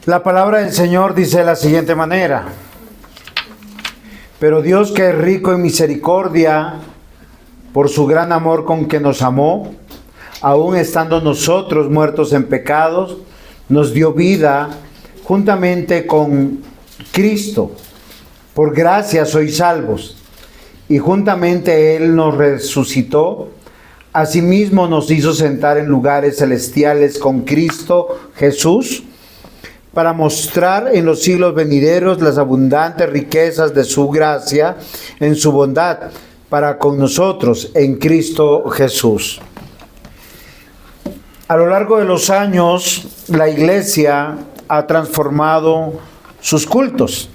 La palabra del Señor dice de la siguiente manera: pero Dios, que es rico en misericordia, por su gran amor con que nos amó, aun estando nosotros muertos en pecados, nos dio vida juntamente con Cristo. Por gracia sois salvos, y juntamente Él nos resucitó. Asimismo nos hizo sentar en lugares celestiales con Cristo Jesús, para mostrar en los siglos venideros las abundantes riquezas de su gracia en su bondad para con nosotros en Cristo Jesús. A lo largo de los años, la Iglesia ha transformado sus cultos.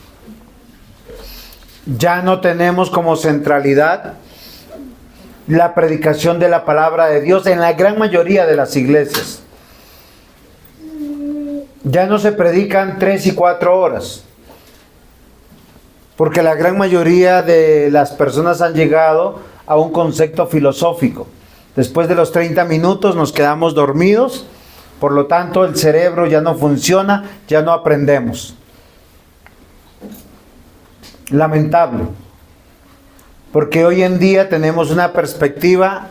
Ya no tenemos como centralidad la predicación de la palabra de Dios en la gran mayoría de las iglesias. Ya no se predican 3 y 4 horas, porque la gran mayoría de las personas han llegado a un concepto filosófico. Después de los 30 minutos nos quedamos dormidos, por lo tanto el cerebro ya no funciona, ya no aprendemos. Lamentable, porque hoy en día tenemos una perspectiva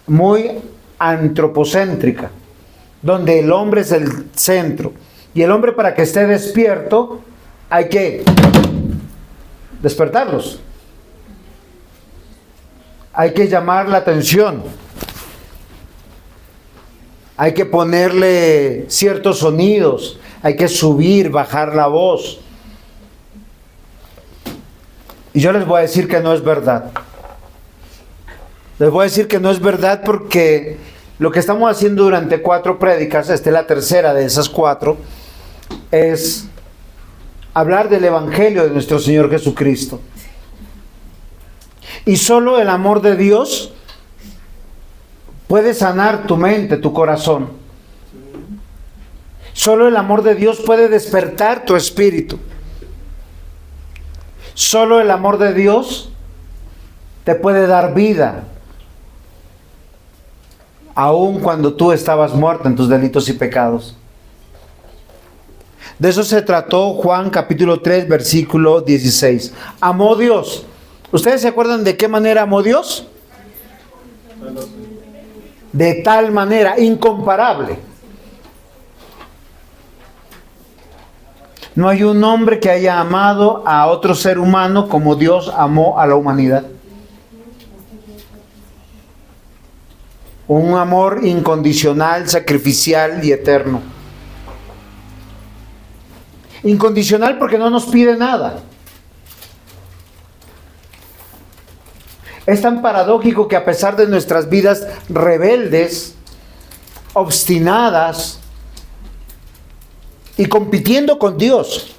muy antropocéntrica, donde el hombre es el centro. Y el hombre, para que esté despierto, hay que despertarlos. Hay que llamar la atención. Hay que ponerle ciertos sonidos. Hay que subir, bajar la voz. Y yo les voy a decir que no es verdad. Les voy a decir que no es verdad porque lo que estamos haciendo durante 4 prédicas, esta es la tercera de esas 4, es hablar del Evangelio de nuestro Señor Jesucristo. Y solo el amor de Dios puede sanar tu mente, tu corazón. Solo el amor de Dios puede despertar tu espíritu. Solo el amor de Dios te puede dar vida, aun cuando tú estabas muerto en tus delitos y pecados. De eso se trató Juan capítulo 3, versículo 16. Amó Dios. ¿Ustedes se acuerdan de qué manera amó Dios? De tal manera, incomparable. No hay un hombre que haya amado a otro ser humano como Dios amó a la humanidad. Un amor incondicional, sacrificial y eterno. Incondicional porque no nos pide nada. Es tan paradójico que a pesar de nuestras vidas rebeldes, obstinadas y compitiendo con Dios,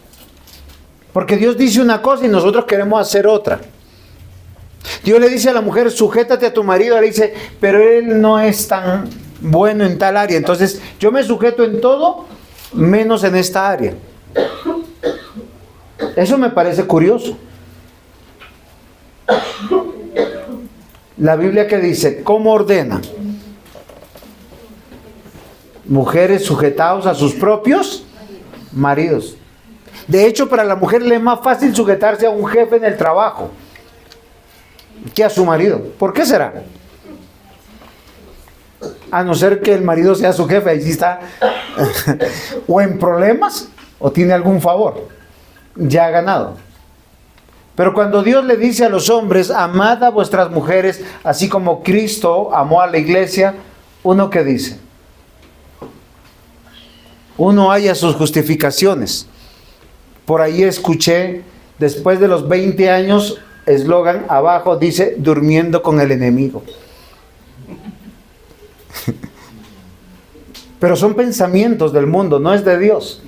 porque Dios dice una cosa y nosotros queremos hacer otra. Dios le dice a la mujer: sujétate a tu marido. Le dice: pero él no es tan bueno en tal área, entonces yo me sujeto en todo menos en esta área. Eso me parece curioso. La Biblia, ¿qué dice? ¿Cómo ordena? Mujeres, sujetaos a sus propios maridos. De hecho, para la mujer le es más fácil sujetarse a un jefe en el trabajo que a su marido. ¿Por qué será? A no ser que el marido sea su jefe, ahí sí está o en problemas o tiene algún favor, ya ha ganado. Pero cuando Dios le dice a los hombres: amad a vuestras mujeres así como Cristo amó a la iglesia, ¿uno qué dice? Uno halla sus justificaciones. Por ahí escuché, después de los 20 años, eslogan abajo dice: durmiendo con el enemigo. Pero son pensamientos del mundo, no es de Dios.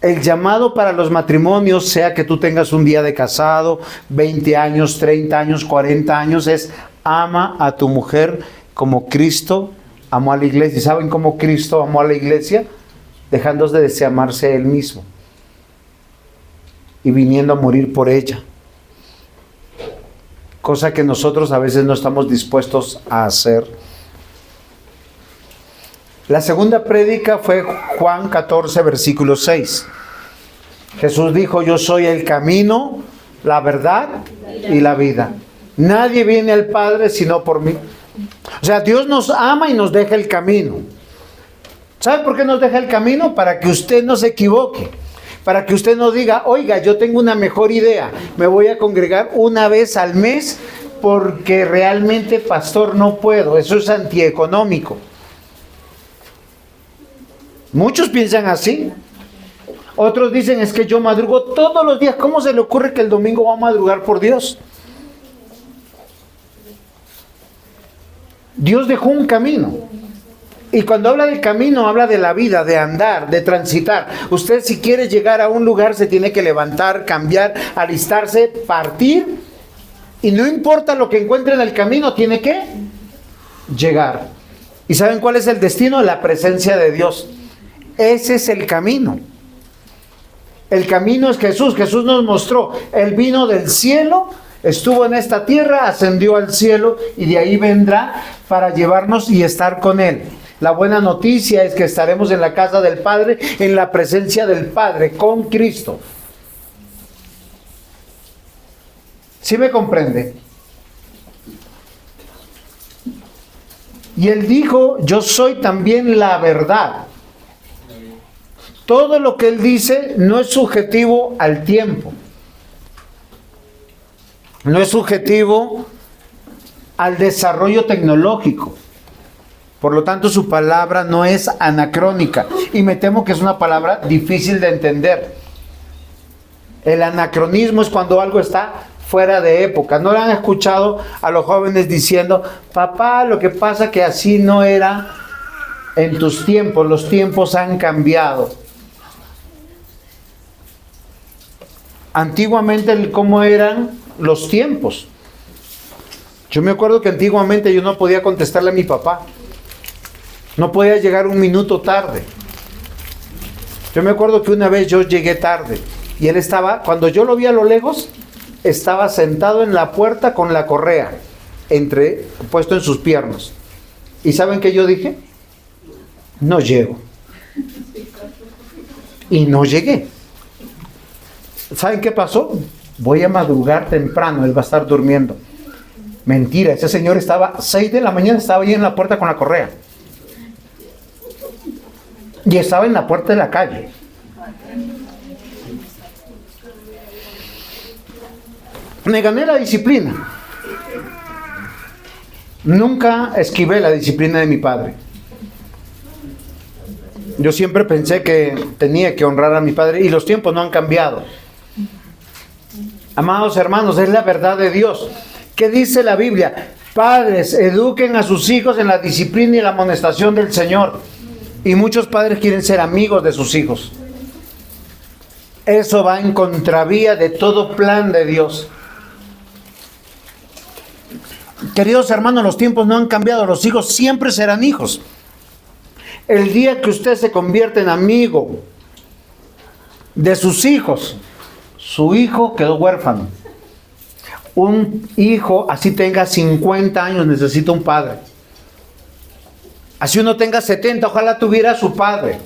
El llamado para los matrimonios, sea que tú tengas un día de casado, 20 años, 30 años, 40 años, es: ama a tu mujer como Cristo amó a la iglesia. ¿Y saben cómo Cristo amó a la iglesia? Dejándose de deseamarse a Él mismo y viniendo a morir por ella. Cosa que nosotros a veces no estamos dispuestos a hacer. La segunda prédica fue Juan 14, versículo 6. Jesús dijo: yo soy el camino, la verdad y la vida. Nadie viene al Padre sino por mí. O sea, Dios nos ama y nos deja el camino. ¿Sabe por qué nos deja el camino? Para que usted no se equivoque. Para que usted no diga: oiga, yo tengo una mejor idea. Me voy a congregar una vez al mes porque realmente, pastor, no puedo. Eso es antieconómico. Muchos piensan así. Otros dicen: es que yo madrugo todos los días. ¿Cómo se le ocurre que el domingo va a madrugar por Dios? Dios dejó un camino. Y cuando habla del camino, habla de la vida, de andar, de transitar. Usted, si quiere llegar a un lugar, se tiene que levantar, cambiar, alistarse, partir. Y no importa lo que encuentre en el camino, tiene que llegar. ¿Y saben cuál es el destino? La presencia de Dios. Ese es el camino. El camino es Jesús. Jesús nos mostró. Él vino del cielo, estuvo en esta tierra, ascendió al cielo y de ahí vendrá para llevarnos y estar con Él. La buena noticia es que estaremos en la casa del Padre, en la presencia del Padre, con Cristo. ¿Sí me comprende? Y Él dijo: yo soy también la verdad. Todo lo que Él dice no es subjetivo al tiempo. No es subjetivo al desarrollo tecnológico. Por lo tanto, su palabra no es anacrónica. Y me temo que es una palabra difícil de entender. El anacronismo es cuando algo está fuera de época. ¿No le han escuchado a los jóvenes diciendo: papá, lo que pasa que así no era en tus tiempos, los tiempos han cambiado? Antiguamente, ¿cómo eran los tiempos? Yo me acuerdo que antiguamente yo no podía contestarle a mi papá. No podía llegar un minuto tarde. Yo me acuerdo que una vez yo llegué tarde y él estaba, cuando yo lo vi a lo lejos, estaba sentado en la puerta con la correa puesto en sus piernas. ¿Y saben qué yo dije? No llego. Y no llegué. ¿Saben qué pasó? Voy a madrugar temprano, él va a estar durmiendo. Mentira, ese señor estaba 6 de la mañana, estaba ahí en la puerta con la correa. Y estaba en la puerta de la calle. Me gané la disciplina. Nunca esquivé la disciplina de mi padre. Yo siempre pensé que tenía que honrar a mi padre y los tiempos no han cambiado. Amados hermanos, es la verdad de Dios. ¿Qué dice la Biblia? Padres, eduquen a sus hijos en la disciplina y la amonestación del Señor. Y muchos padres quieren ser amigos de sus hijos. Eso va en contravía de todo plan de Dios. Queridos hermanos, los tiempos no han cambiado. Los hijos siempre serán hijos. El día que usted se convierte en amigo de sus hijos, su hijo quedó huérfano. Un hijo, así tenga 50 años, necesita un padre. Así uno tenga 70, ojalá tuviera a su padre.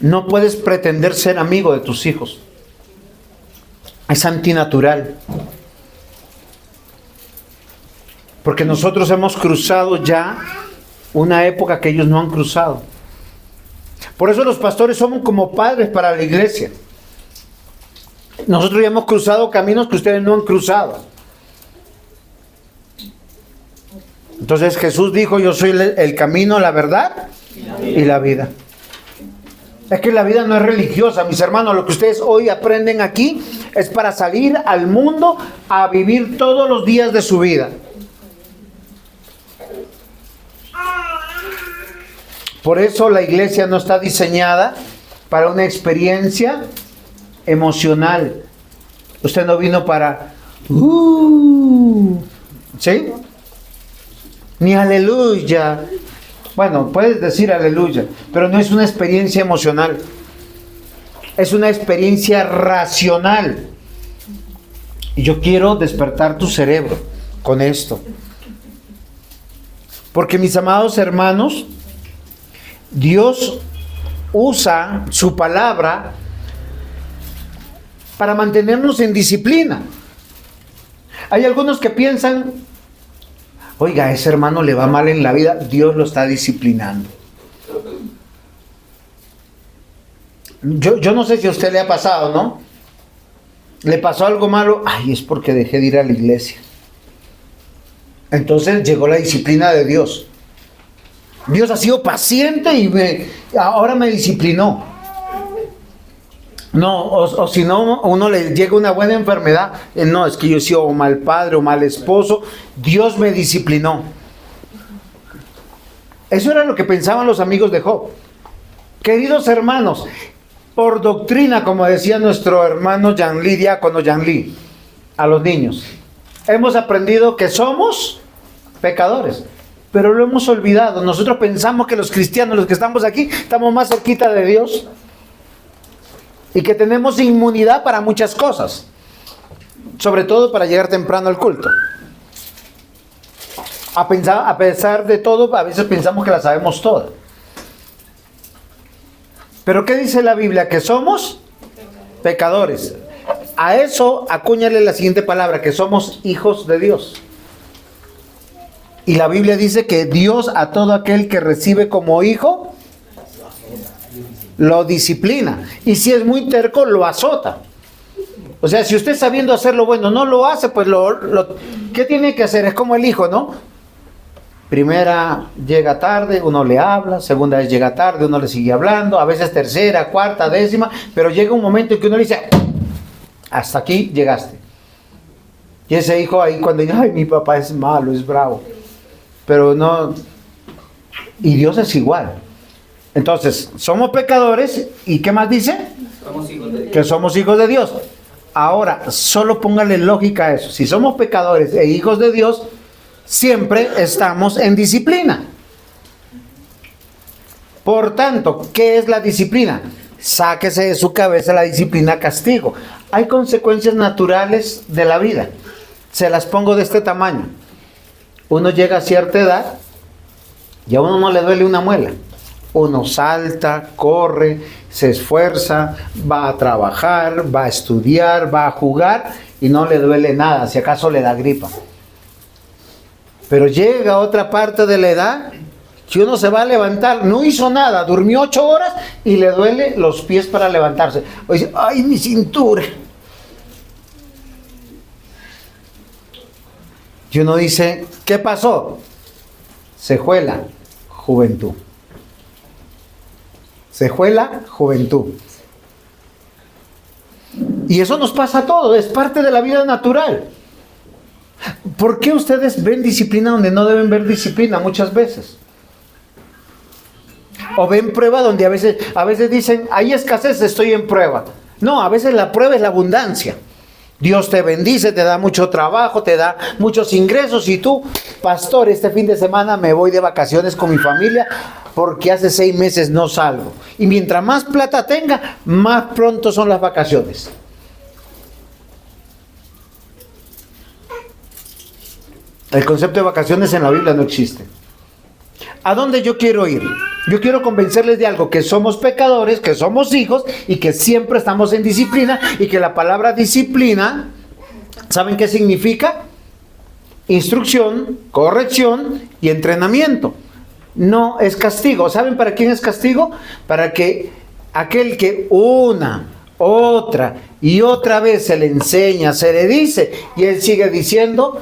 No puedes pretender ser amigo de tus hijos. Es antinatural. Porque nosotros hemos cruzado ya una época que ellos no han cruzado. Por eso los pastores somos como padres para la iglesia. Nosotros ya hemos cruzado caminos que ustedes no han cruzado. Entonces Jesús dijo: yo soy el camino, la verdad y la vida. Es que la vida no es religiosa, mis hermanos. Lo que ustedes hoy aprenden aquí es para salir al mundo a vivir todos los días de su vida. Por eso la iglesia no está diseñada para una experiencia emocional. Usted no vino para ¿sí? Ni aleluya. Bueno, puedes decir aleluya, pero no es una experiencia emocional. Es una experiencia racional. Y yo quiero despertar tu cerebro con esto. Porque, mis amados hermanos, Dios usa su palabra para mantenernos en disciplina. Hay algunos que piensan, oiga, a ese hermano le va mal en la vida, Dios lo está disciplinando. Yo no sé si a usted le ha pasado, ¿no? Le pasó algo malo, ay, es porque dejé de ir a la iglesia. Entonces llegó la disciplina de Dios. Dios ha sido paciente y ahora me disciplinó. No, o si no, a uno le llega una buena enfermedad. No, es que yo he sido mal padre o mal esposo. Dios me disciplinó. Eso era lo que pensaban los amigos de Job. Queridos hermanos, por doctrina, como decía nuestro hermano Yanli, diácono Yanli, a los niños, hemos aprendido que somos pecadores, pero lo hemos olvidado. Nosotros pensamos que los cristianos, los que estamos aquí, estamos más cerquita de Dios y que tenemos inmunidad para muchas cosas, sobre todo para llegar temprano al culto. A pesar de todo, a veces pensamos que la sabemos toda. Pero ¿qué dice la Biblia? Que somos pecadores. A eso acúñale la siguiente palabra, que somos hijos de Dios. Y la Biblia dice que Dios a todo aquel que recibe como hijo, lo disciplina. Y si es muy terco, lo azota. O sea, si usted sabiendo hacer lo bueno no lo hace, pues ¿qué tiene que hacer? Es como el hijo, ¿no? Primera llega tarde, uno le habla, segunda vez llega tarde, uno le sigue hablando, a veces tercera, cuarta, décima, pero llega un momento en que uno le dice, hasta aquí llegaste. Y ese hijo ahí cuando dice, ay, mi papá es malo, es bravo. Pero no, y Dios es igual. Entonces, somos pecadores, ¿y qué más dice? Somos hijos de Dios. Que somos hijos de Dios. Ahora, solo póngale lógica a eso. Si somos pecadores e hijos de Dios, siempre estamos en disciplina. Por tanto, ¿qué es la disciplina? Sáquese de su cabeza la disciplina castigo. Hay consecuencias naturales de la vida. Se las pongo de este tamaño. Uno llega a cierta edad y a uno no le duele una muela. Uno salta, corre, se esfuerza, va a trabajar, va a estudiar, va a jugar y no le duele nada, si acaso le da gripa. Pero llega a otra parte de la edad que uno se va a levantar, no hizo nada, durmió 8 horas y le duele los pies para levantarse. O dice, ay, mi cintura. Y uno dice, ¿qué pasó? Se fue la juventud. Se fue la juventud. Y eso nos pasa a todos, es parte de la vida natural. ¿Por qué ustedes ven disciplina donde no deben ver disciplina muchas veces? O ven prueba donde a veces dicen, hay escasez, estoy en prueba. No, a veces la prueba es la abundancia. Dios te bendice, te da mucho trabajo, te da muchos ingresos y tú, pastor, este fin de semana me voy de vacaciones con mi familia porque hace 6 meses no salgo. Y mientras más plata tenga, más pronto son las vacaciones. El concepto de vacaciones en la Biblia no existe. ¿A dónde yo quiero ir? Yo quiero convencerles de algo, que somos pecadores, que somos hijos y que siempre estamos en disciplina y que la palabra disciplina, ¿saben qué significa? Instrucción, corrección y entrenamiento. No es castigo. ¿Saben para quién es castigo? Para que aquel que una, otra y otra vez se le enseña, se le dice y él sigue diciendo,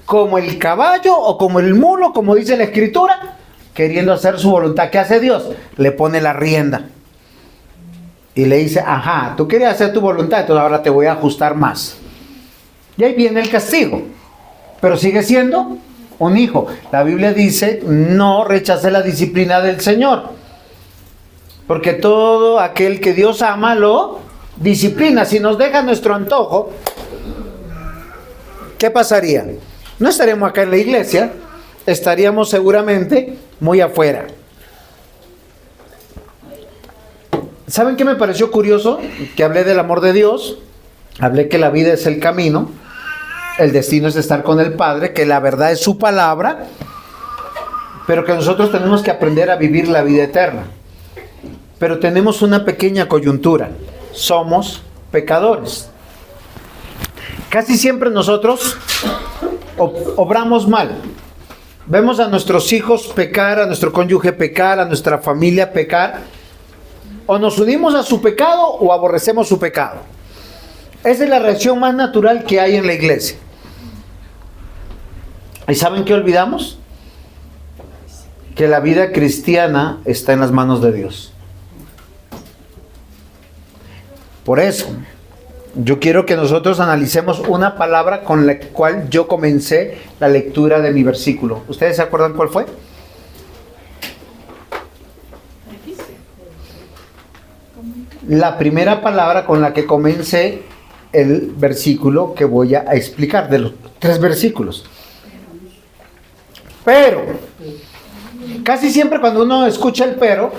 como el caballo o como el mulo, como dice la Escritura, queriendo hacer su voluntad. ¿Qué hace Dios? Le pone la rienda y le dice, ajá, tú querías hacer tu voluntad, entonces ahora te voy a ajustar más. Y ahí viene el castigo, pero sigue siendo un hijo. La Biblia dice, no rechace la disciplina del Señor, porque todo aquel que Dios ama lo disciplina. Si nos deja nuestro antojo, ¿qué pasaría? No estaríamos acá en la iglesia, estaríamos seguramente muy afuera. ¿Saben qué me pareció curioso? Que hablé del amor de Dios, hablé que la vida es el camino, el destino es estar con el Padre, que la verdad es su palabra, pero que nosotros tenemos que aprender a vivir la vida eterna. Pero tenemos una pequeña coyuntura: somos pecadores. Casi siempre nosotros obramos mal. Vemos a nuestros hijos pecar, a nuestro cónyuge pecar, a nuestra familia pecar. O nos unimos a su pecado o aborrecemos su pecado. Esa es la reacción más natural que hay en la iglesia. ¿Y saben qué olvidamos? Que la vida cristiana está en las manos de Dios. Por eso, yo quiero que nosotros analicemos una palabra con la cual yo comencé la lectura de mi versículo. ¿Ustedes se acuerdan cuál fue? La primera palabra con la que comencé el versículo que voy a explicar, de los 3 versículos. Pero, casi siempre cuando uno escucha el pero,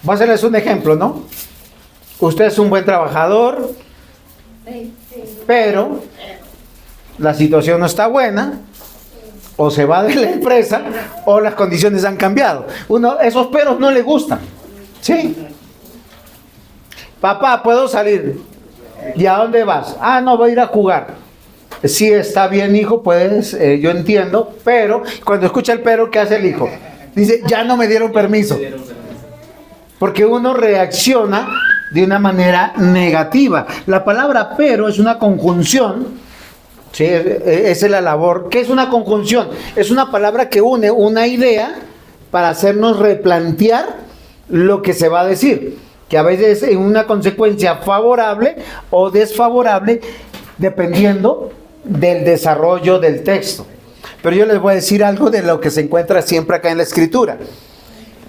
voy a hacerles un ejemplo, ¿no? Usted es un buen trabajador, pero la situación no está buena, o se va de la empresa, o las condiciones han cambiado. Esos peros no le gustan, ¿sí? Papá, ¿puedo salir? ¿Y a dónde vas? Ah, no, voy a ir a jugar. Sí, está bien, hijo, puedes, yo entiendo, pero cuando escucha el pero, ¿qué hace el hijo? Dice, ya no me dieron permiso. Porque uno reacciona de una manera negativa. La palabra pero es una conjunción, ¿sí? Esa es la labor. ¿Qué es una conjunción? Es una palabra que une una idea para hacernos replantear lo que se va a decir, que a veces es una consecuencia favorable o desfavorable dependiendo del desarrollo del texto. Pero yo les voy a decir algo de lo que se encuentra siempre acá en la Escritura.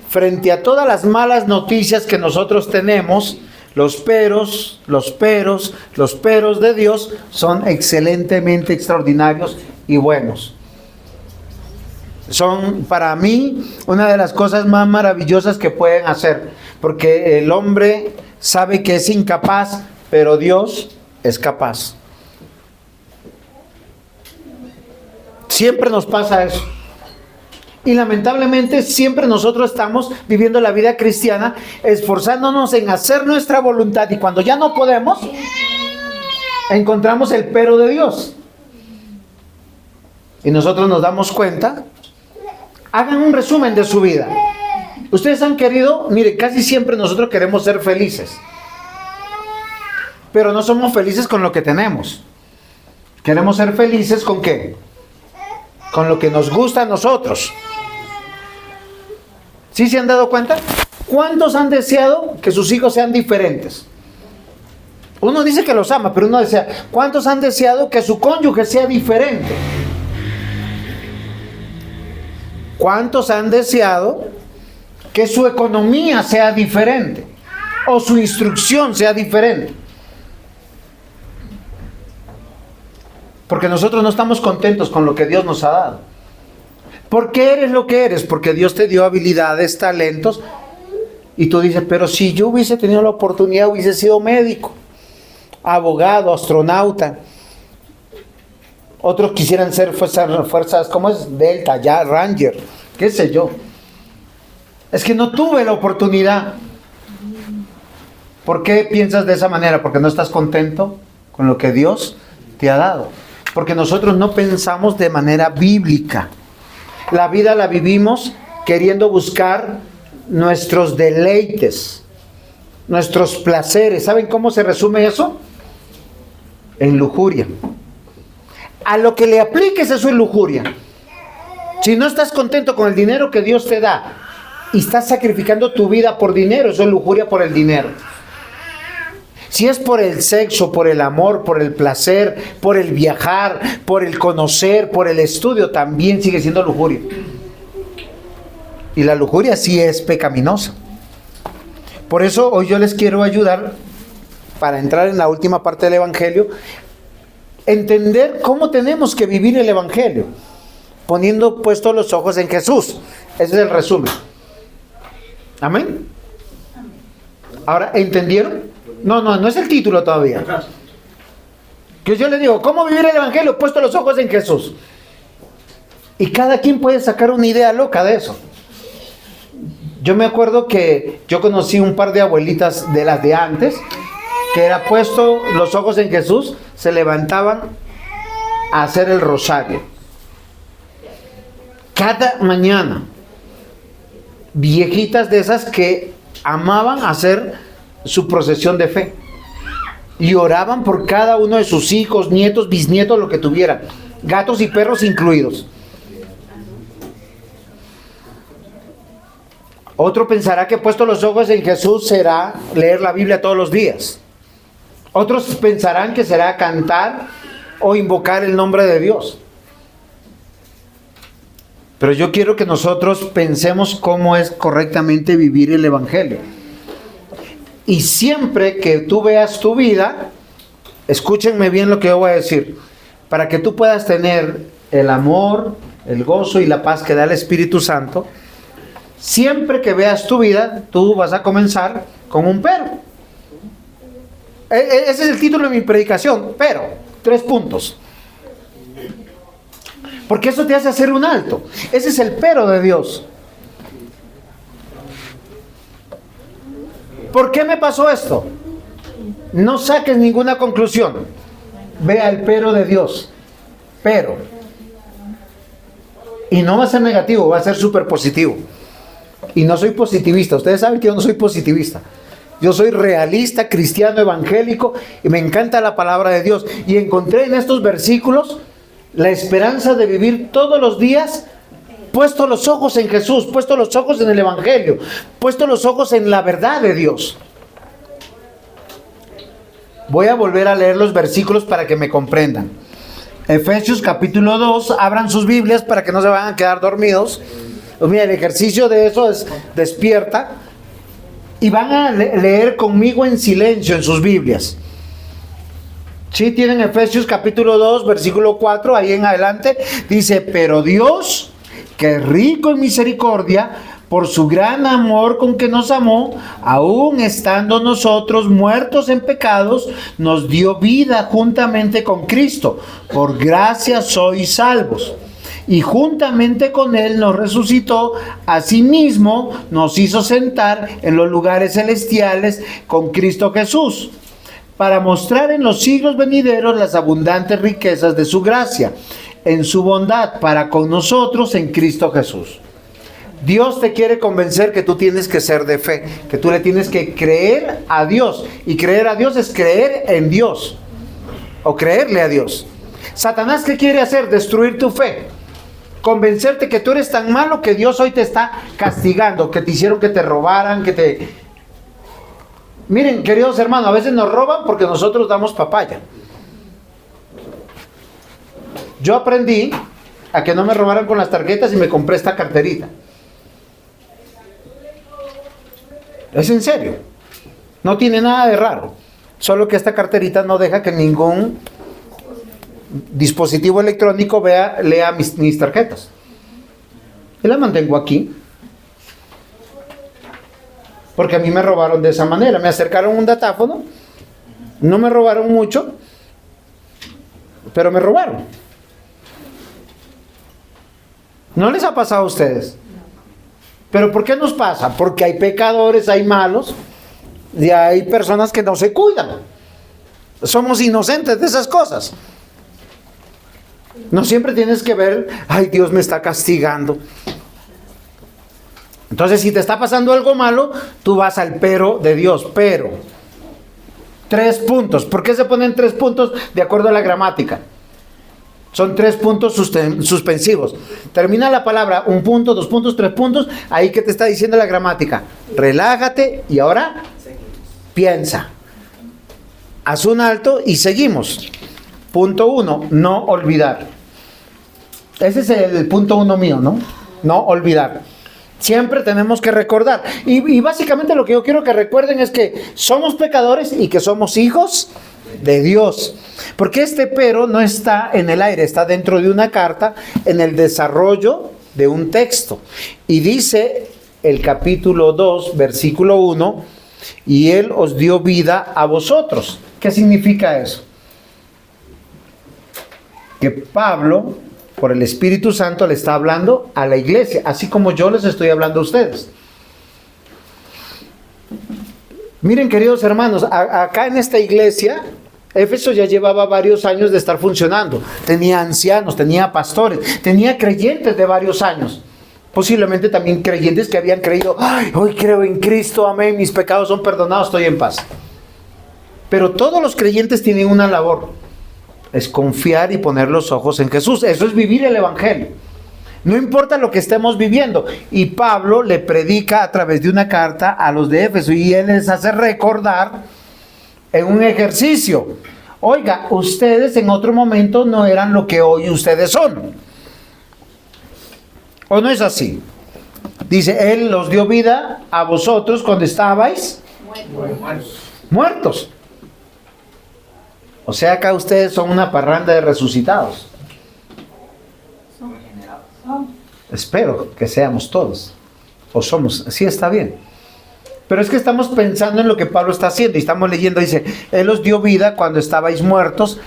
Frente a todas las malas noticias que nosotros tenemos, los peros de Dios son excelentemente extraordinarios y buenos. Son para mí una de las cosas más maravillosas que pueden hacer, porque el hombre sabe que es incapaz, pero Dios es capaz. Siempre nos pasa eso. Y lamentablemente siempre nosotros estamos viviendo la vida cristiana esforzándonos en hacer nuestra voluntad, y cuando ya no podemos, encontramos el pero de Dios. Y nosotros nos damos cuenta. Hagan un resumen de su vida. Ustedes han querido, mire, casi siempre nosotros queremos ser felices, pero no somos felices con lo que tenemos. Queremos ser felices ¿con qué? Con lo que nos gusta a nosotros. ¿Sí se han dado cuenta? ¿Cuántos han deseado que sus hijos sean diferentes? Uno dice que los ama, pero uno desea. ¿Cuántos han deseado que su cónyuge sea diferente? ¿Cuántos han deseado que su economía sea diferente? O su instrucción sea diferente. Porque nosotros no estamos contentos con lo que Dios nos ha dado. ¿Por qué eres lo que eres? Porque Dios te dio habilidades, talentos. Y tú dices, pero si yo hubiese tenido la oportunidad, hubiese sido médico, abogado, astronauta. Otros quisieran ser fuerzas, ¿cómo es? Delta, ya, Ranger, qué sé yo. Es que no tuve la oportunidad. ¿Por qué piensas de esa manera? Porque no estás contento con lo que Dios te ha dado. Porque nosotros no pensamos de manera bíblica. La vida la vivimos queriendo buscar nuestros deleites, nuestros placeres. ¿Saben cómo se resume eso? En lujuria. A lo que le apliques eso es lujuria. Si no estás contento con el dinero que Dios te da y estás sacrificando tu vida por dinero, eso es lujuria por el dinero. Si es por el sexo, por el amor, por el placer, por el viajar, por el conocer, por el estudio, también sigue siendo lujuria. Y la lujuria sí es pecaminosa. Por eso hoy yo les quiero ayudar, para entrar en la última parte del Evangelio, entender cómo tenemos que vivir el Evangelio, poniendo puestos los ojos en Jesús. Ese es el resumen. ¿Amén? Ahora, ¿entendieron? No es el título todavía. Que yo les digo, ¿cómo vivir el Evangelio? Puesto los ojos en Jesús. Y cada quien puede sacar una idea loca de eso. Yo me acuerdo que yo conocí un par de abuelitas de las de antes, que era puesto los ojos en Jesús, se levantaban a hacer el rosario. Cada mañana. Viejitas de esas que amaban hacer su procesión de fe. Y oraban por cada uno de sus hijos, nietos, bisnietos, lo que tuvieran. Gatos y perros incluidos. Otro pensará que puesto los ojos en Jesús será leer la Biblia todos los días. Otros pensarán que será cantar o invocar el nombre de Dios. Pero yo quiero que nosotros pensemos cómo es correctamente vivir el Evangelio. Y siempre que tú veas tu vida, escúchenme bien lo que yo voy a decir, para que tú puedas tener el amor, el gozo y la paz que da el Espíritu Santo. Siempre que veas tu vida, tú vas a comenzar con un pero. Ese es el título de mi predicación, pero, 3 puntos. Porque eso te hace hacer un alto. Ese es el pero de Dios. ¿Por qué me pasó esto? No saques ninguna conclusión. Vea el pero de Dios. Pero. Y no va a ser negativo, va a ser súper positivo. Y no soy positivista. Ustedes saben que yo no soy positivista. Yo soy realista, cristiano, evangélico, y me encanta la palabra de Dios. Y encontré en estos versículos la esperanza de vivir todos los días puesto los ojos en Jesús, puesto los ojos en el Evangelio, puesto los ojos en la verdad de Dios. Voy a volver a leer los versículos para que me comprendan. Efesios capítulo 2, abran sus Biblias para que no se vayan a quedar dormidos. Pues mira, el ejercicio de eso es despierta y van a leer conmigo en silencio en sus Biblias. Sí, tienen Efesios capítulo 2, versículo 4, ahí en adelante, dice, pero Dios, que es rico en misericordia, por su gran amor con que nos amó, aun estando nosotros muertos en pecados, nos dio vida juntamente con Cristo. Por gracia sois salvos. Y juntamente con Él nos resucitó, asimismo nos hizo sentar en los lugares celestiales con Cristo Jesús, para mostrar en los siglos venideros las abundantes riquezas de su gracia, en su bondad para con nosotros en Cristo Jesús. Dios te quiere convencer que tú tienes que ser de fe, que tú le tienes que creer a Dios. Y creer a Dios es creer en Dios, o creerle a Dios. Satanás, ¿qué quiere hacer? Destruir tu fe. Convencerte que tú eres tan malo que Dios hoy te está castigando, que te hicieron que te robaran, que te... Miren, queridos hermanos, a veces nos roban porque nosotros damos papaya. Yo aprendí a que no me robaran con las tarjetas y me compré esta carterita. Es en serio. No tiene nada de raro. Solo que esta carterita no deja que ningún dispositivo electrónico lea mis tarjetas. Y la mantengo aquí. Porque a mí me robaron de esa manera. Me acercaron un datáfono. No me robaron mucho, pero me robaron. ¿No les ha pasado a ustedes? ¿Pero por qué nos pasa? Porque hay pecadores, hay malos, y hay personas que no se cuidan. Somos inocentes de esas cosas. No siempre tienes que ver, ay, Dios me está castigando. Entonces, si te está pasando algo malo, tú vas al pero de Dios. Pero, 3 puntos. ¿Por qué se ponen 3 puntos de acuerdo a la gramática? Son 3 puntos suspensivos. Termina la palabra 1 punto, 2 puntos, 3 puntos. Ahí que te está diciendo la gramática. Relájate y ahora piensa. Haz un alto y seguimos. Punto 1, no olvidar. Ese es el punto 1 mío, ¿no? No olvidar. Siempre tenemos que recordar. Y básicamente lo que yo quiero que recuerden es que somos pecadores y que somos hijos de Dios. Porque este pero no está en el aire, está dentro de una carta, en el desarrollo de un texto. Y dice el capítulo 2, versículo 1, y Él os dio vida a vosotros. ¿Qué significa eso? Que Pablo por el Espíritu Santo le está hablando a la iglesia, así como yo les estoy hablando a ustedes. Miren, queridos hermanos, acá en esta iglesia, Éfeso ya llevaba varios años de estar funcionando. Tenía ancianos, tenía pastores, tenía creyentes de varios años. Posiblemente también creyentes que habían creído, ay, hoy creo en Cristo, amén, mis pecados son perdonados, estoy en paz. Pero todos los creyentes tienen una labor, es confiar y poner los ojos en Jesús. Eso es vivir el Evangelio. No importa lo que estemos viviendo. Y Pablo le predica a través de una carta a los de Éfeso y él les hace recordar en un ejercicio. Oiga, ustedes en otro momento no eran lo que hoy ustedes son. ¿O no es así? Dice, Él los dio vida a vosotros cuando estabais muertos. O sea, acá ustedes son una parranda de resucitados. Espero que seamos todos. O somos, sí, está bien. Pero es que estamos pensando en lo que Pablo está haciendo. Y estamos leyendo, dice, Él os dio vida cuando estabais muertos.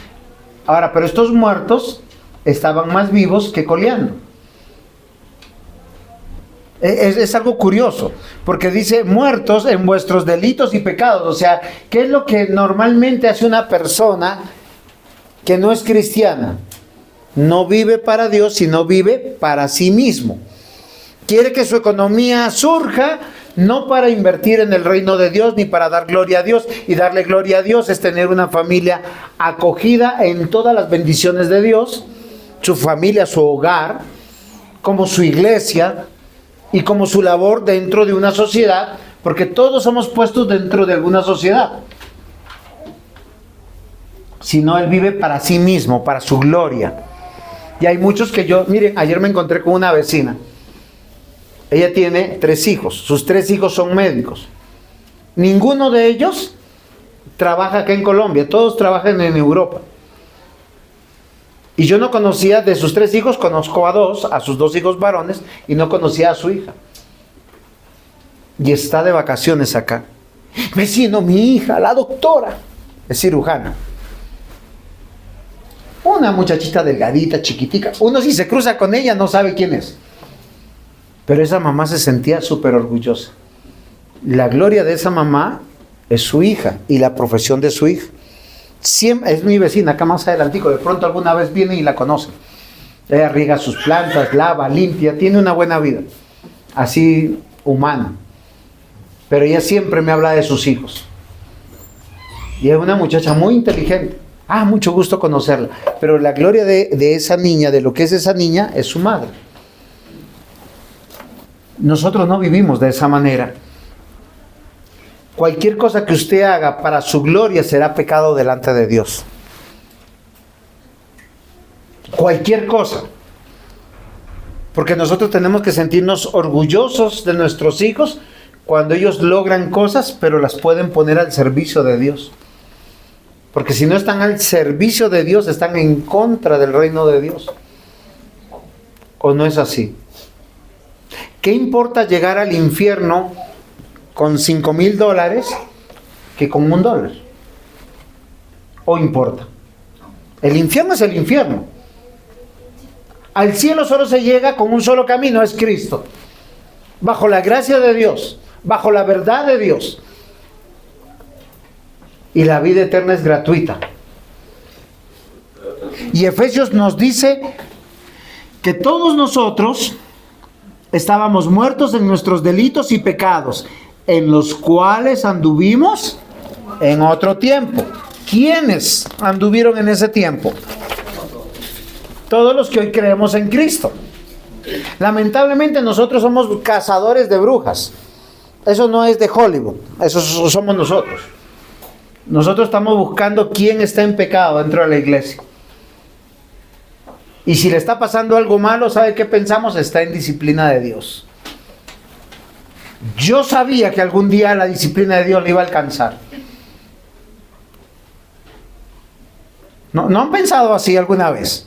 Ahora, pero estos muertos estaban más vivos que coleando. Es algo curioso, porque dice muertos en vuestros delitos y pecados. O sea, ¿qué es lo que normalmente hace una persona que no es cristiana? No vive para Dios, sino vive para sí mismo. Quiere que su economía surja, no para invertir en el reino de Dios, ni para dar gloria a Dios. Y darle gloria a Dios es tener una familia acogida en todas las bendiciones de Dios, su familia, su hogar, como su iglesia, y como su labor dentro de una sociedad, porque todos somos puestos dentro de alguna sociedad. Sino Él vive para sí mismo, para su gloria. Y hay muchos que miren, ayer me encontré con una vecina. Ella tiene 3 hijos, sus 3 hijos son médicos. Ninguno de ellos trabaja acá en Colombia, todos trabajan en Europa. Y yo no conocía, de sus 3 hijos, conozco a 2, a sus 2 hijos varones, y no conocía a su hija. Y está de vacaciones acá. Vecino, mi hija, la doctora, es cirujana. Una muchachita delgadita, chiquitica. Uno si se cruza con ella no sabe quién es. Pero esa mamá se sentía súper orgullosa. La gloria de esa mamá es su hija y la profesión de su hija. Siempre, es mi vecina, acá más adelantico, de pronto alguna vez viene y la conoce. Ella riega sus plantas, lava, limpia, tiene una buena vida, así humana. Pero ella siempre me habla de sus hijos. Y es una muchacha muy inteligente. Mucho gusto conocerla. Pero la gloria de esa niña, de lo que es esa niña, es su madre. Nosotros no vivimos de esa manera. Cualquier cosa que usted haga para su gloria será pecado delante de Dios. Cualquier cosa. Porque nosotros tenemos que sentirnos orgullosos de nuestros hijos cuando ellos logran cosas, pero las pueden poner al servicio de Dios. Porque si no están al servicio de Dios, están en contra del reino de Dios. ¿O no es así? ¿Qué importa llegar al infierno con $5,000 que con $1? ¿O importa? El infierno es el infierno. Al cielo solo se llega con un solo camino, es Cristo. Bajo la gracia de Dios, bajo la verdad de Dios. Y la vida eterna es gratuita. Y Efesios nos dice que todos nosotros estábamos muertos en nuestros delitos y pecados, en los cuales anduvimos en otro tiempo. ¿Quiénes anduvieron en ese tiempo? Todos los que hoy creemos en Cristo. Lamentablemente nosotros somos cazadores de brujas. Eso no es de Hollywood, eso somos nosotros. Nosotros estamos buscando quién está en pecado dentro de la iglesia. Y si le está pasando algo malo, ¿sabe qué pensamos? Está en disciplina de Dios. Yo sabía que algún día la disciplina de Dios le iba a alcanzar. ¿No han pensado así alguna vez?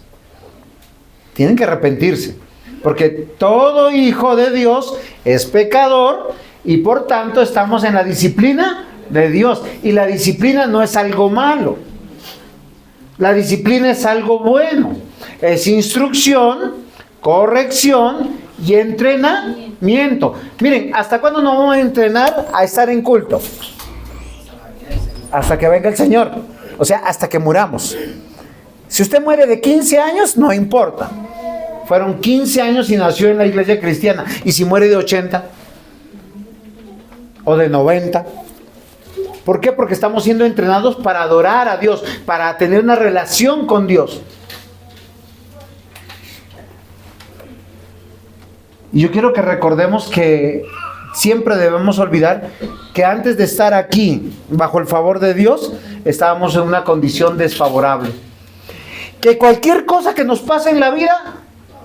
Tienen que arrepentirse. Porque todo hijo de Dios es pecador y por tanto estamos en la disciplina de Dios. Y la disciplina no es algo malo. La disciplina es algo bueno. Es instrucción, corrección y entrenamiento. Miren, ¿hasta cuándo nos vamos a entrenar a estar en culto? Hasta que venga el Señor. O sea, hasta que muramos. Si usted muere de 15 años, no importa. Fueron 15 años y nació en la iglesia cristiana. ¿Y si muere de 80? ¿O de 90? ¿Por qué? Porque estamos siendo entrenados para adorar a Dios, para tener una relación con Dios. Y yo quiero que recordemos que siempre debemos olvidar que antes de estar aquí, bajo el favor de Dios, estábamos en una condición desfavorable. Que cualquier cosa que nos pase en la vida,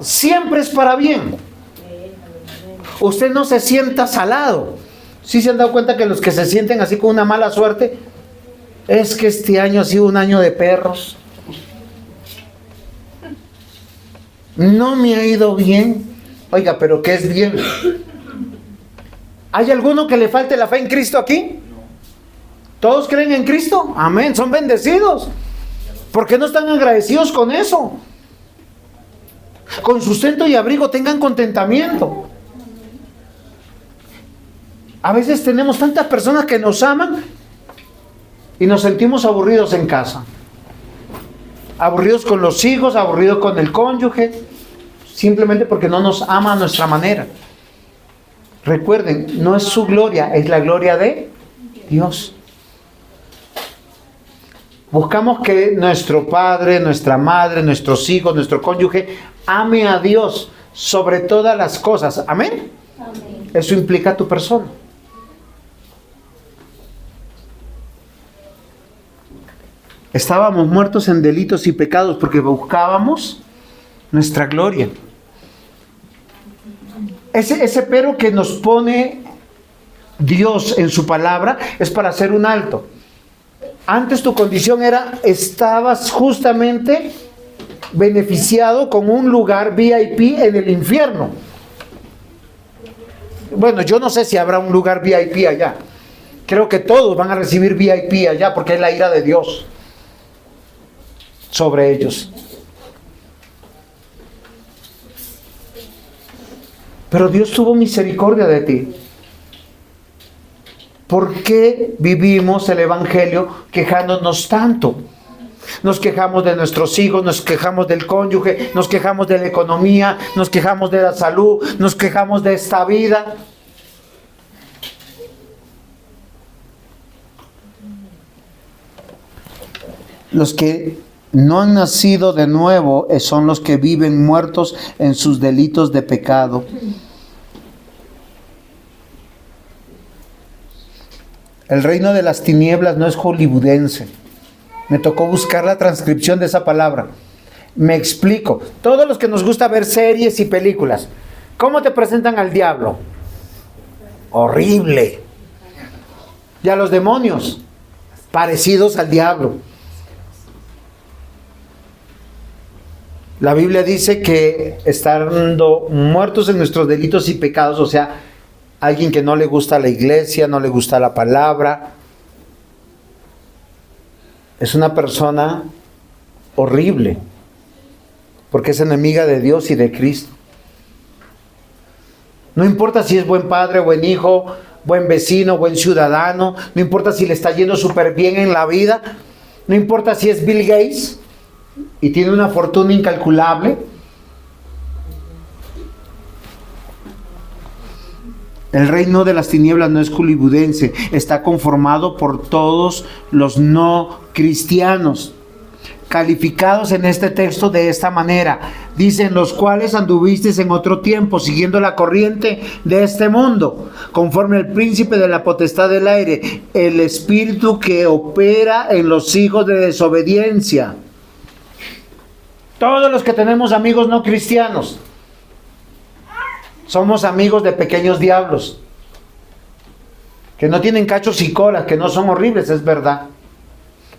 siempre es para bien. Usted no se sienta salado. ¿Sí se han dado cuenta que los que se sienten así con una mala suerte, es que este año ha sido un año de perros? No me ha ido bien. Oiga, pero ¿qué es bien? ¿Hay alguno que le falte la fe en Cristo aquí? ¿Todos creen en Cristo? Amén, son bendecidos. ¿Por qué no están agradecidos con eso? Con sustento y abrigo tengan contentamiento. A veces tenemos tantas personas que nos aman y nos sentimos aburridos en casa. Aburridos con los hijos, aburridos con el cónyuge, simplemente porque no nos ama a nuestra manera. Recuerden, no es su gloria, es la gloria de Dios. Buscamos que nuestro padre, nuestra madre, nuestros hijos, nuestro cónyuge ame a Dios sobre todas las cosas. ¿Amén? Amén. Eso implica tu persona. Estábamos muertos en delitos y pecados porque buscábamos nuestra gloria. Ese pero que nos pone Dios en su palabra es para hacer un alto. Antes tu condición era, estabas justamente beneficiado con un lugar VIP en el infierno. Bueno, yo no sé si habrá un lugar VIP allá. Creo que todos van a recibir VIP allá porque es la ira de Dios sobre ellos. Pero Dios tuvo misericordia de ti. ¿Por qué vivimos el Evangelio quejándonos tanto? Nos quejamos de nuestros hijos, nos quejamos del cónyuge, nos quejamos de la economía, nos quejamos de la salud, nos quejamos de esta vida. Los que no han nacido de nuevo son los que viven muertos en sus delitos de pecado. El reino de las tinieblas no es hollywoodense. Me tocó buscar la transcripción de esa palabra. Me explico. Todos los que nos gusta ver series y películas, ¿cómo te presentan al diablo? Horrible. Y a los demonios, parecidos al diablo. La Biblia dice que estando muertos en nuestros delitos y pecados, o sea, alguien que no le gusta la iglesia, no le gusta la palabra, es una persona horrible, porque es enemiga de Dios y de Cristo. No importa si es buen padre, buen hijo, buen vecino, buen ciudadano, no importa si le está yendo súper bien en la vida, no importa si es Bill Gates y tiene una fortuna incalculable. El reino de las tinieblas no es hollywoodense, está conformado por todos los no cristianos, calificados en este texto de esta manera. Dicen, los cuales anduvisteis en otro tiempo, siguiendo la corriente de este mundo, conforme al príncipe de la potestad del aire, el espíritu que opera en los hijos de desobediencia. Todos los que tenemos amigos no cristianos, somos amigos de pequeños diablos, que no tienen cachos y colas, que no son horribles, es verdad.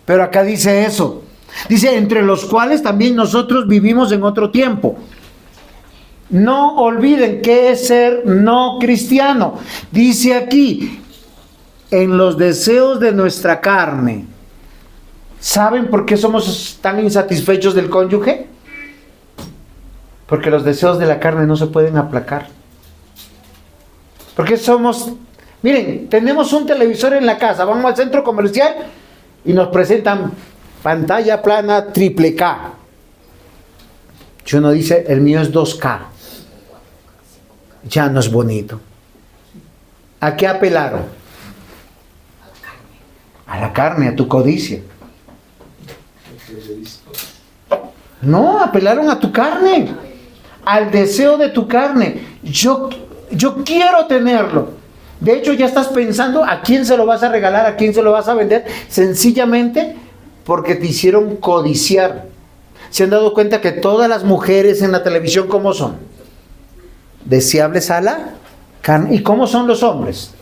Pero acá dice eso. Dice, entre los cuales también nosotros vivimos en otro tiempo. No olviden qué es ser no cristiano. Dice aquí, en los deseos de nuestra carne. ¿Saben por qué somos tan insatisfechos del cónyuge? Porque los deseos de la carne no se pueden aplacar. Porque somos... Miren, tenemos un televisor en la casa, vamos al centro comercial y nos presentan pantalla plana triple K. Y uno dice, el mío es 2K. Ya no es bonito. ¿A qué apelaron? A la carne, a tu codicia. No, apelaron a tu carne, al deseo de tu carne. Yo quiero tenerlo. De hecho, ya estás pensando a quién se lo vas a regalar, a quién se lo vas a vender, sencillamente porque te hicieron codiciar. ¿Se han dado cuenta que todas las mujeres en la televisión cómo son? Deseables a la carne. ¿Y cómo son los hombres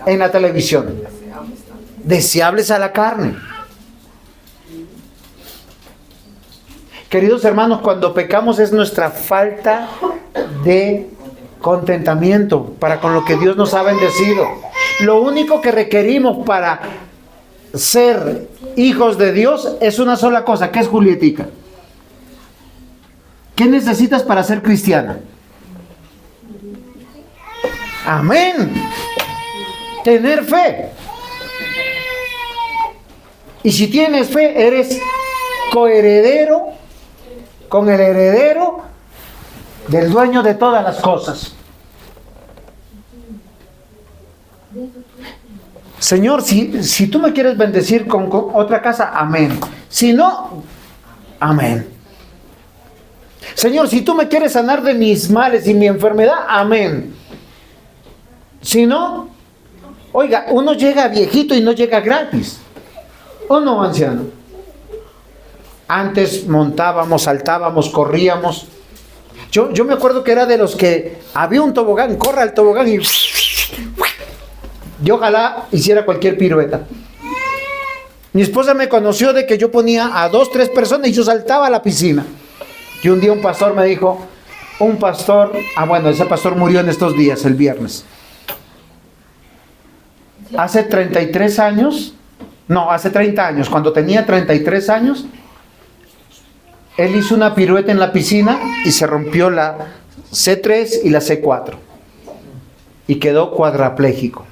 en la televisión? Deseables a la carne. Queridos hermanos, cuando pecamos es nuestra falta de contentamiento para con lo que Dios nos ha bendecido. Lo único que requerimos para ser hijos de Dios es una sola cosa, que es Julietica. ¿Qué necesitas para ser cristiana? Amén. Tener fe. Y si tienes fe, eres coheredero con el heredero del dueño de todas las cosas. Señor, si tú me quieres bendecir con otra casa, amén. Si no, amén. Señor, si tú me quieres sanar de mis males y mi enfermedad, amén. Si no, oiga, uno llega viejito y no llega gratis. ¿O no, anciano? Antes montábamos, saltábamos, corríamos. Yo me acuerdo que era de los que había un tobogán, corra al tobogán y yo ojalá hiciera cualquier pirueta. Mi esposa me conoció de que yo ponía a 2, 3 personas y yo saltaba a la piscina. Y un día un pastor me dijo, ese pastor murió en estos días, el viernes. Hace 33 años, hace 30 años, cuando tenía 33 años, él hizo una pirueta en la piscina y se rompió la C3 y la C4. Y quedó cuadrapléjico.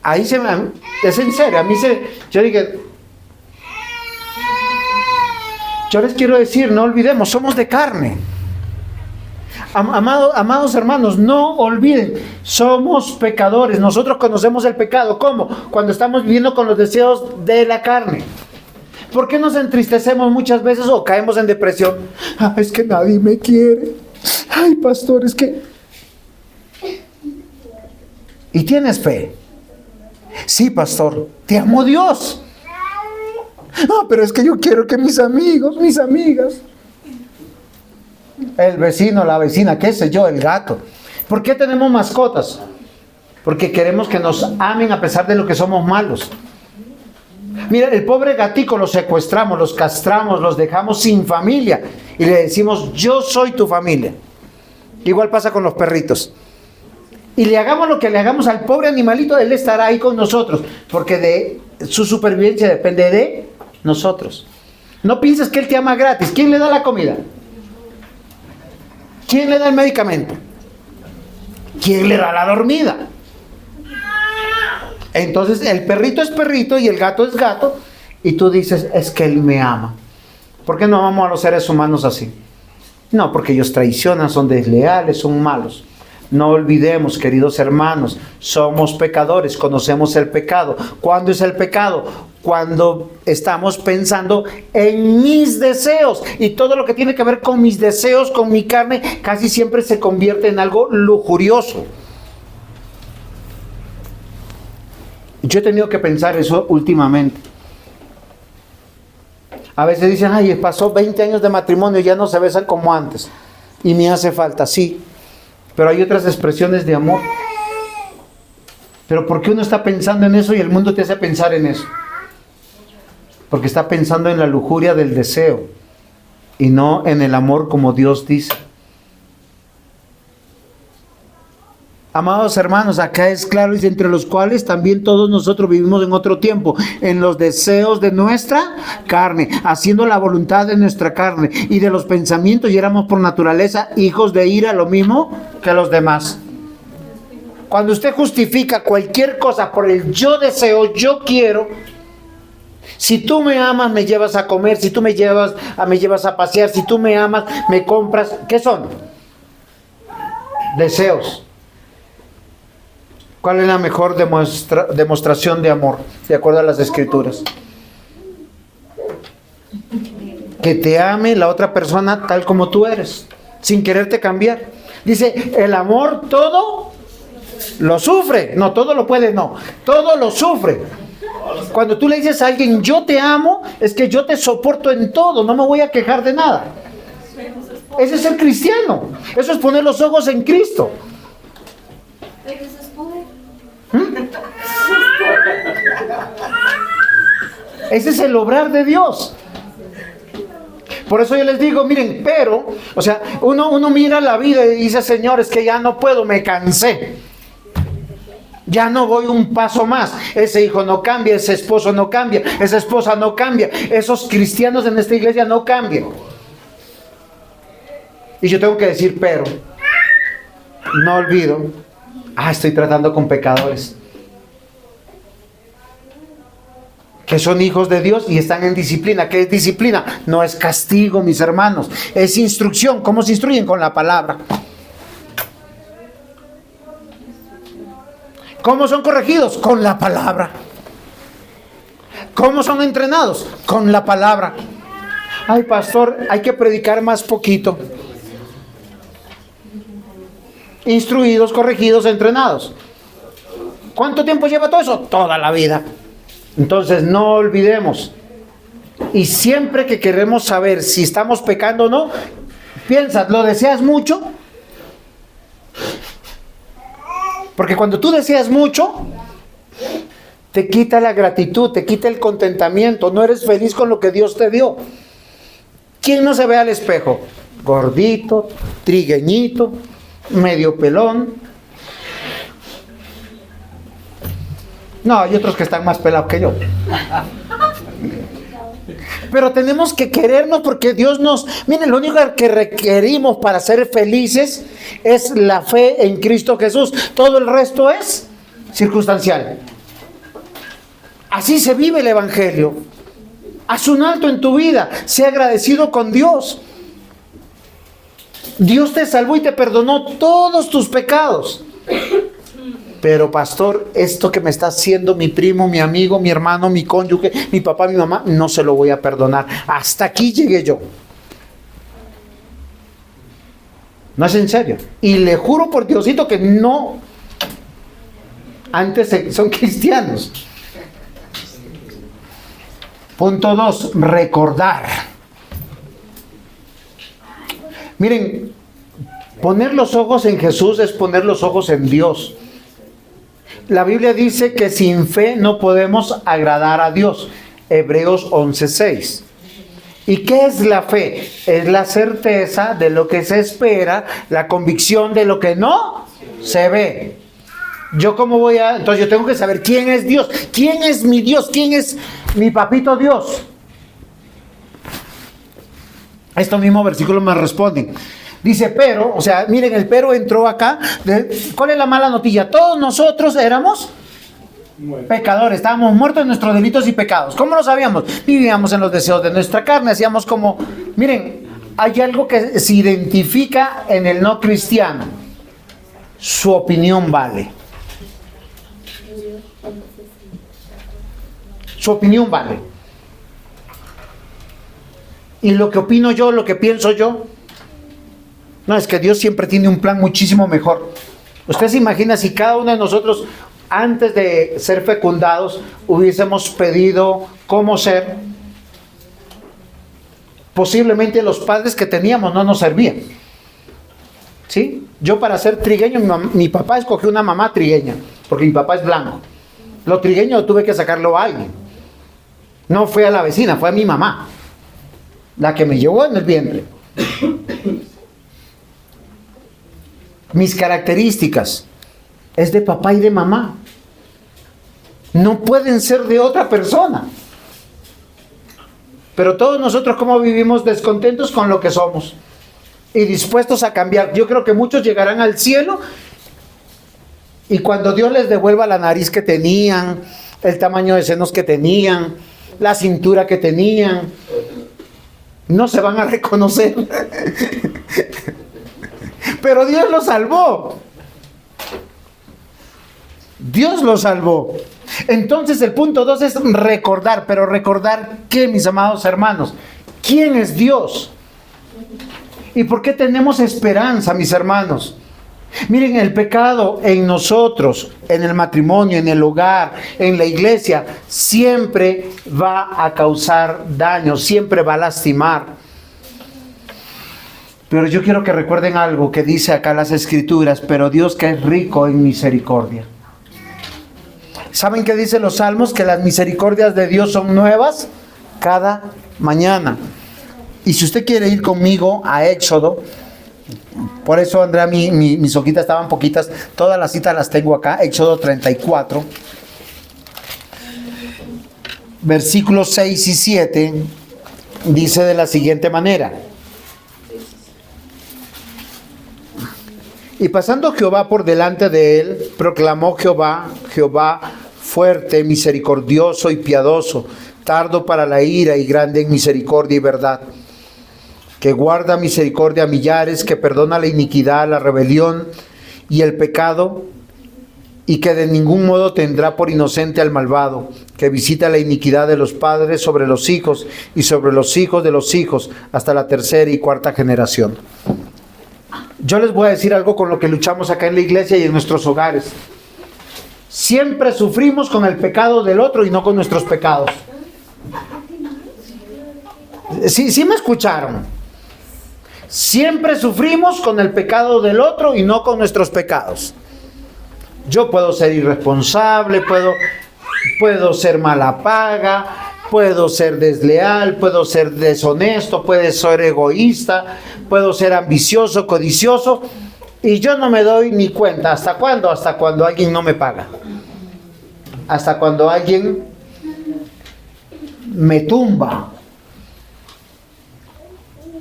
Ahí es en serio, yo dije, yo les quiero decir, no olvidemos, somos de carne. Amados hermanos, no olviden, somos pecadores. Nosotros conocemos el pecado. ¿Cómo? Cuando estamos viviendo con los deseos de la carne. ¿Por qué nos entristecemos muchas veces o caemos en depresión? Es que nadie me quiere. Ay, pastor, es que... ¿Y tienes fe? Sí, pastor, te amo Dios. No, pero es que yo quiero que mis amigos, mis amigas, el vecino, la vecina, qué sé yo, el gato. ¿Por qué tenemos mascotas? Porque queremos que nos amen a pesar de lo que somos malos. Mira, el pobre gatico lo secuestramos, los castramos, los dejamos sin familia y le decimos, yo soy tu familia. Igual pasa con los perritos. Y le hagamos lo que le hagamos al pobre animalito, él estará ahí con nosotros, porque de su supervivencia depende de nosotros. No pienses que él te ama gratis. ¿Quién le da la comida? ¿Quién le da el medicamento? ¿Quién le da la dormida? Entonces el perrito es perrito y el gato es gato, y tú dices, es que él me ama. ¿Por qué no amamos a los seres humanos así? No, porque ellos traicionan, son desleales, son malos. No olvidemos, queridos hermanos, somos pecadores, conocemos el pecado. ¿Cuándo es el pecado? Cuando estamos pensando en mis deseos, y todo lo que tiene que ver con mis deseos, con mi carne, casi siempre se convierte en algo lujurioso. Yo he tenido que pensar eso últimamente. A veces dicen, ay, pasó 20 años de matrimonio, ya no se besan como antes. Y me hace falta, sí. Pero hay otras expresiones de amor. Pero ¿por qué uno está pensando en eso y el mundo te hace pensar en eso? Porque está pensando en la lujuria del deseo y no en el amor como Dios dice. Amados hermanos, acá es claro, dice, entre los cuales también todos nosotros vivimos en otro tiempo, en los deseos de nuestra carne, haciendo la voluntad de nuestra carne y de los pensamientos, y éramos por naturaleza hijos de ira, lo mismo que los demás. Cuando usted justifica cualquier cosa por el yo deseo, yo quiero, si tú me amas, me llevas a comer, si tú me llevas a pasear, si tú me amas, me compras, ¿qué son? Deseos. ¿Cuál es la mejor demostración de amor, de acuerdo a las Escrituras? Que te ame la otra persona tal como tú eres, sin quererte cambiar. Dice, el amor todo lo sufre. No, todo lo puede, no. Todo lo sufre. Cuando tú le dices a alguien, yo te amo, es que yo te soporto en todo, no me voy a quejar de nada. Ese es ser cristiano. Eso es poner los ojos en Cristo. Ese es el obrar de Dios. Por eso yo les digo, miren, pero, o sea, uno mira la vida y dice, Señor, es que ya no puedo, me cansé. Ya no voy un paso más. Ese hijo no cambia, ese esposo no cambia, esa esposa no cambia, esos cristianos en esta iglesia no cambian. Y yo tengo que decir, pero, no olvido, estoy tratando con pecadores que son hijos de Dios y están en disciplina. ¿Qué es disciplina? No es castigo, mis hermanos, es instrucción. ¿Cómo se instruyen? Con la palabra. ¿Cómo son corregidos? Con la palabra. ¿Cómo son entrenados? Con la palabra. Ay, pastor, hay que predicar más poquito. Instruidos, corregidos, entrenados. ¿Cuánto tiempo lleva todo eso? Toda la vida. Entonces no olvidemos. Y siempre que queremos saber si estamos pecando o no, piensa, ¿lo deseas mucho? Porque cuando tú deseas mucho, te quita la gratitud, te quita el contentamiento, no eres feliz con lo que Dios te dio. ¿Quién no se ve al espejo? Gordito, trigueñito, medio pelón. No, hay otros que están más pelados que yo. Pero tenemos que querernos porque Dios nos... Miren, lo único que requerimos para ser felices es la fe en Cristo Jesús. Todo el resto es circunstancial. Así se vive el Evangelio. Haz un alto en tu vida. Sé agradecido con Dios. Dios te salvó y te perdonó todos tus pecados. Pero pastor, esto que me está haciendo mi primo, mi amigo, mi hermano, mi cónyuge, mi papá, mi mamá, no se lo voy a perdonar. Hasta aquí llegué yo. No es en serio. Y le juro por Diosito que no. Antes son cristianos. Punto 2, recordar. Miren, poner los ojos en Jesús es poner los ojos en Dios. La Biblia dice que sin fe no podemos agradar a Dios. Hebreos 11:6. ¿Y qué es la fe? Es la certeza de lo que se espera, la convicción de lo que no se ve. Entonces yo tengo que saber quién es Dios, quién es mi Dios, quién es mi papito Dios. Estos mismos versículos me responden. Dice, pero, o sea, miren, el pero entró acá. ¿Cuál es la mala noticia? Todos nosotros éramos pecadores, estábamos muertos en nuestros delitos y pecados. ¿Cómo lo sabíamos? Vivíamos en los deseos de nuestra carne, hacíamos como... Miren, hay algo que se identifica en el no cristiano. Su opinión vale. Su opinión vale. Y lo que opino yo, lo que pienso yo... No, es que Dios siempre tiene un plan muchísimo mejor. Usted se imagina si cada uno de nosotros, antes de ser fecundados, hubiésemos pedido cómo ser. Posiblemente los padres que teníamos no nos servían. ¿Sí? Yo para ser trigueño, mi papá escogió una mamá trigueña, porque mi papá es blanco. Lo trigueño tuve que sacarlo a alguien. No fue a la vecina, fue a mi mamá, la que me llevó en el vientre. Mis características. es de papá y de mamá. No pueden ser de otra persona. Pero todos nosotros, ¿cómo vivimos? Descontentos con lo que somos y dispuestos a cambiar. Yo creo que muchos llegarán al cielo y cuando Dios les devuelva la nariz que tenían, el tamaño de senos que tenían, la cintura que tenían, no se van a reconocer. Pero Dios los salvó. Dios los salvó. Entonces el punto 2 es recordar. Pero recordar ¿qué, mis amados hermanos? ¿Quién es Dios? ¿Y por qué tenemos esperanza, mis hermanos? Miren, el pecado en nosotros, en el matrimonio, en el hogar, en la iglesia, siempre va a causar daño, siempre va a lastimar. Pero yo quiero que recuerden algo que dice acá las Escrituras: pero Dios, que es rico en misericordia. ¿Saben qué dicen los salmos? Que las misericordias de Dios son nuevas cada mañana. Y si usted quiere ir conmigo a Éxodo, por eso, Andrea, mis hojitas estaban poquitas, todas las citas las tengo acá. Éxodo 34, versículos 6 y 7, dice de la siguiente manera: y pasando Jehová por delante de él, proclamó Jehová fuerte, misericordioso y piadoso, tardo para la ira y grande en misericordia y verdad, que guarda misericordia a millares, que perdona la iniquidad, la rebelión y el pecado, y que de ningún modo tendrá por inocente al malvado, que visita la iniquidad de los padres sobre los hijos y sobre los hijos de los hijos, hasta la tercera y cuarta generación. Yo les voy a decir algo con lo que luchamos acá en la iglesia y en nuestros hogares. Siempre sufrimos con el pecado del otro y no con nuestros pecados. Sí me escucharon. Siempre sufrimos con el pecado del otro y no con nuestros pecados. Yo puedo ser irresponsable, puedo ser mala paga, puedo ser desleal, puedo ser deshonesto, puedo ser egoísta, puedo ser ambicioso, codicioso, y yo no me doy ni cuenta. ¿Hasta cuándo? Hasta cuando alguien no me paga. Hasta cuando alguien me tumba.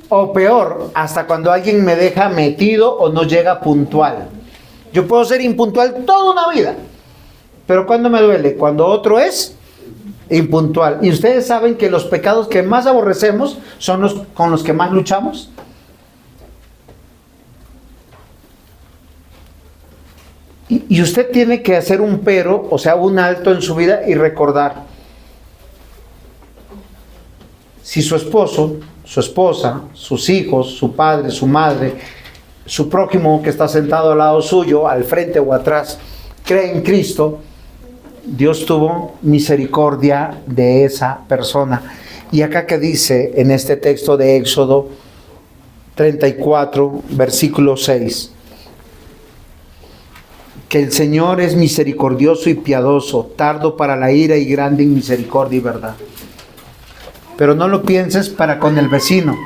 O peor, hasta cuando alguien me deja metido o no llega puntual. Yo puedo ser impuntual toda una vida, pero ¿cuándo me duele? Cuando otro es impuntual. Y ustedes saben que los pecados que más aborrecemos son los con los que más luchamos. Y usted tiene que hacer un pero, o sea, un alto en su vida y recordar: si su esposo, su esposa, sus hijos, su padre, su madre, su prójimo que está sentado al lado suyo, al frente o atrás, cree en Cristo, Dios tuvo misericordia de esa persona. Y acá que dice en este texto de Éxodo 34, versículo 6, que el Señor es misericordioso y piadoso, tardo para la ira y grande en misericordia y verdad. Pero no lo pienses para con el vecino.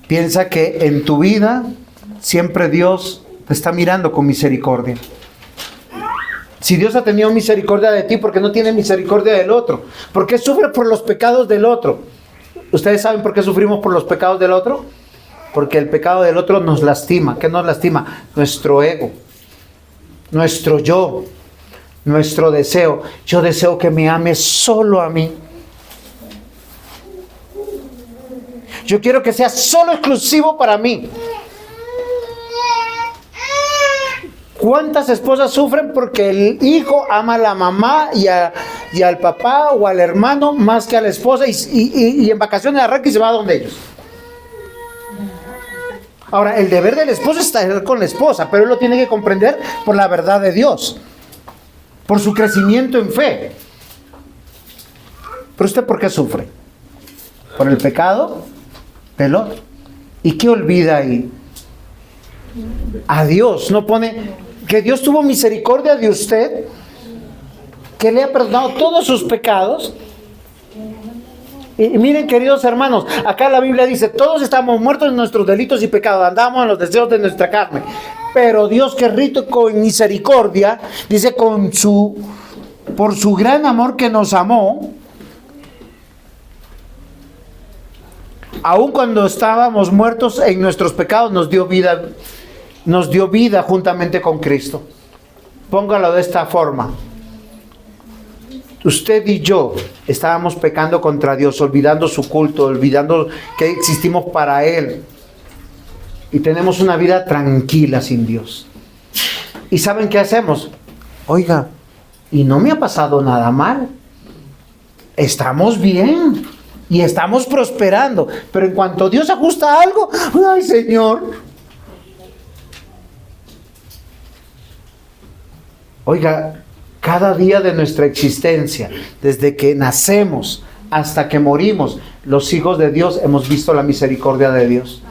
Piensa que en tu vida siempre Dios te está mirando con misericordia. Si Dios ha tenido misericordia de ti, ¿por qué no tiene misericordia del otro? ¿Por qué sufre por los pecados del otro? ¿Ustedes saben por qué sufrimos por los pecados del otro? Porque el pecado del otro nos lastima. ¿Qué nos lastima? Nuestro ego, nuestro yo, nuestro deseo. Yo deseo que me ame solo a mí. Yo quiero que sea solo exclusivo para mí. ¿Cuántas esposas sufren porque el hijo ama a la mamá y al papá o al hermano más que a la esposa, y en vacaciones arranca y se va a donde ellos? Ahora, el deber del esposo es estar con la esposa, pero él lo tiene que comprender por la verdad de Dios, por su crecimiento en fe. ¿Pero usted por qué sufre? ¿Por el pecado del otro? ¿Y qué olvida ahí? A Dios. No pone que Dios tuvo misericordia de usted, que le ha perdonado todos sus pecados. Y miren, queridos hermanos, acá la Biblia dice: todos estamos muertos en nuestros delitos y pecados, andamos en los deseos de nuestra carne. Pero Dios, que es rico en misericordia, dice, por su gran amor que nos amó, aun cuando estábamos muertos en nuestros pecados, nos dio vida juntamente con Cristo. Póngalo de esta forma. Usted y yo estábamos pecando contra Dios, olvidando su culto, olvidando que existimos para Él. Y tenemos una vida tranquila sin Dios. ¿Y saben qué hacemos? Oiga, y no me ha pasado nada mal. Estamos bien y estamos prosperando. Pero en cuanto Dios ajusta algo, ¡ay, Señor! Oiga, cada día de nuestra existencia, desde que nacemos hasta que morimos, los hijos de Dios hemos visto la misericordia de Dios.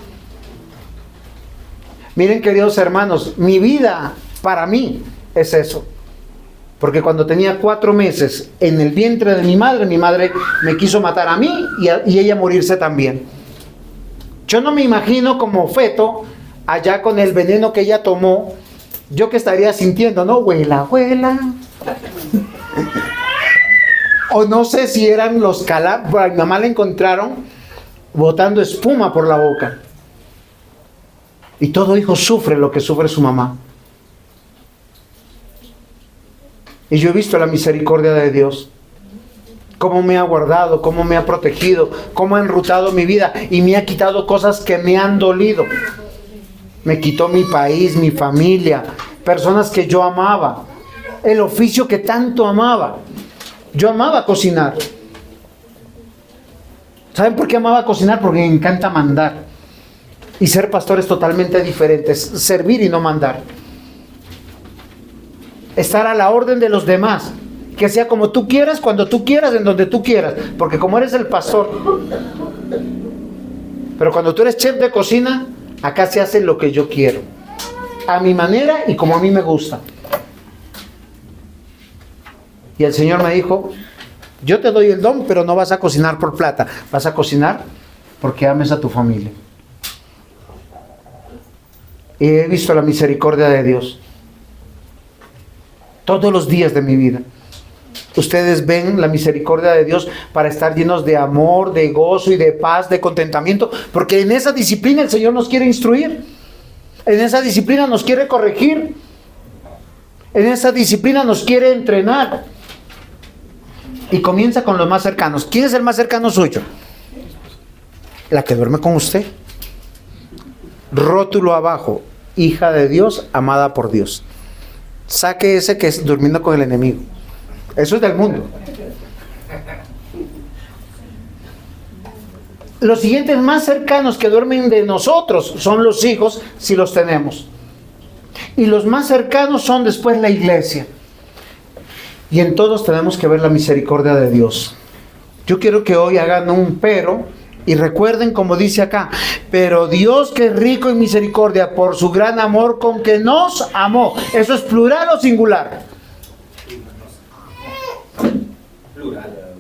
Miren, queridos hermanos, mi vida para mí es eso. Porque cuando tenía 4 meses en el vientre de mi madre me quiso matar a mí y ella morirse también. Yo no me imagino como feto, allá con el veneno que ella tomó, yo que estaría sintiendo, ¿no? Huela, huela. O no sé si eran los calambres. A mi mamá la encontraron botando espuma por la boca. Y todo hijo sufre lo que sufre su mamá. Y yo he visto la misericordia de Dios. Cómo me ha guardado, cómo me ha protegido, cómo ha enrutado mi vida y me ha quitado cosas que me han dolido. Me quitó mi país, mi familia, personas que yo amaba, el oficio que tanto amaba. Yo amaba cocinar. ¿Saben por qué amaba cocinar? Porque me encanta mandar. Y ser pastor es totalmente diferente, es servir y no mandar. Estar a la orden de los demás, que sea como tú quieras, cuando tú quieras, en donde tú quieras, porque como eres el pastor. Pero cuando tú eres chef de cocina, acá se hace lo que yo quiero, a mi manera y como a mí me gusta. Y el Señor me dijo, yo te doy el don, pero no vas a cocinar por plata, vas a cocinar porque ames a tu familia. Y he visto la misericordia de Dios todos los días de mi vida. Ustedes ven la misericordia de Dios para estar llenos de amor, de gozo y de paz, de contentamiento, porque en esa disciplina el Señor nos quiere instruir, en esa disciplina nos quiere corregir, en esa disciplina nos quiere entrenar. Y comienza con los más cercanos. ¿Quién es el más cercano suyo? La que duerme con usted. Rótulo abajo, hija de Dios, amada por Dios. Saque ese que es durmiendo con el enemigo. Eso es del mundo. Los siguientes más cercanos que duermen de nosotros son los hijos, si los tenemos. Y los más cercanos son después la iglesia. Y en todos tenemos que ver la misericordia de Dios. Yo quiero que hoy hagan un pero. Y recuerden como dice acá, pero Dios, que es rico en misericordia, por su gran amor con que nos amó. ¿Eso es plural o singular? Plural.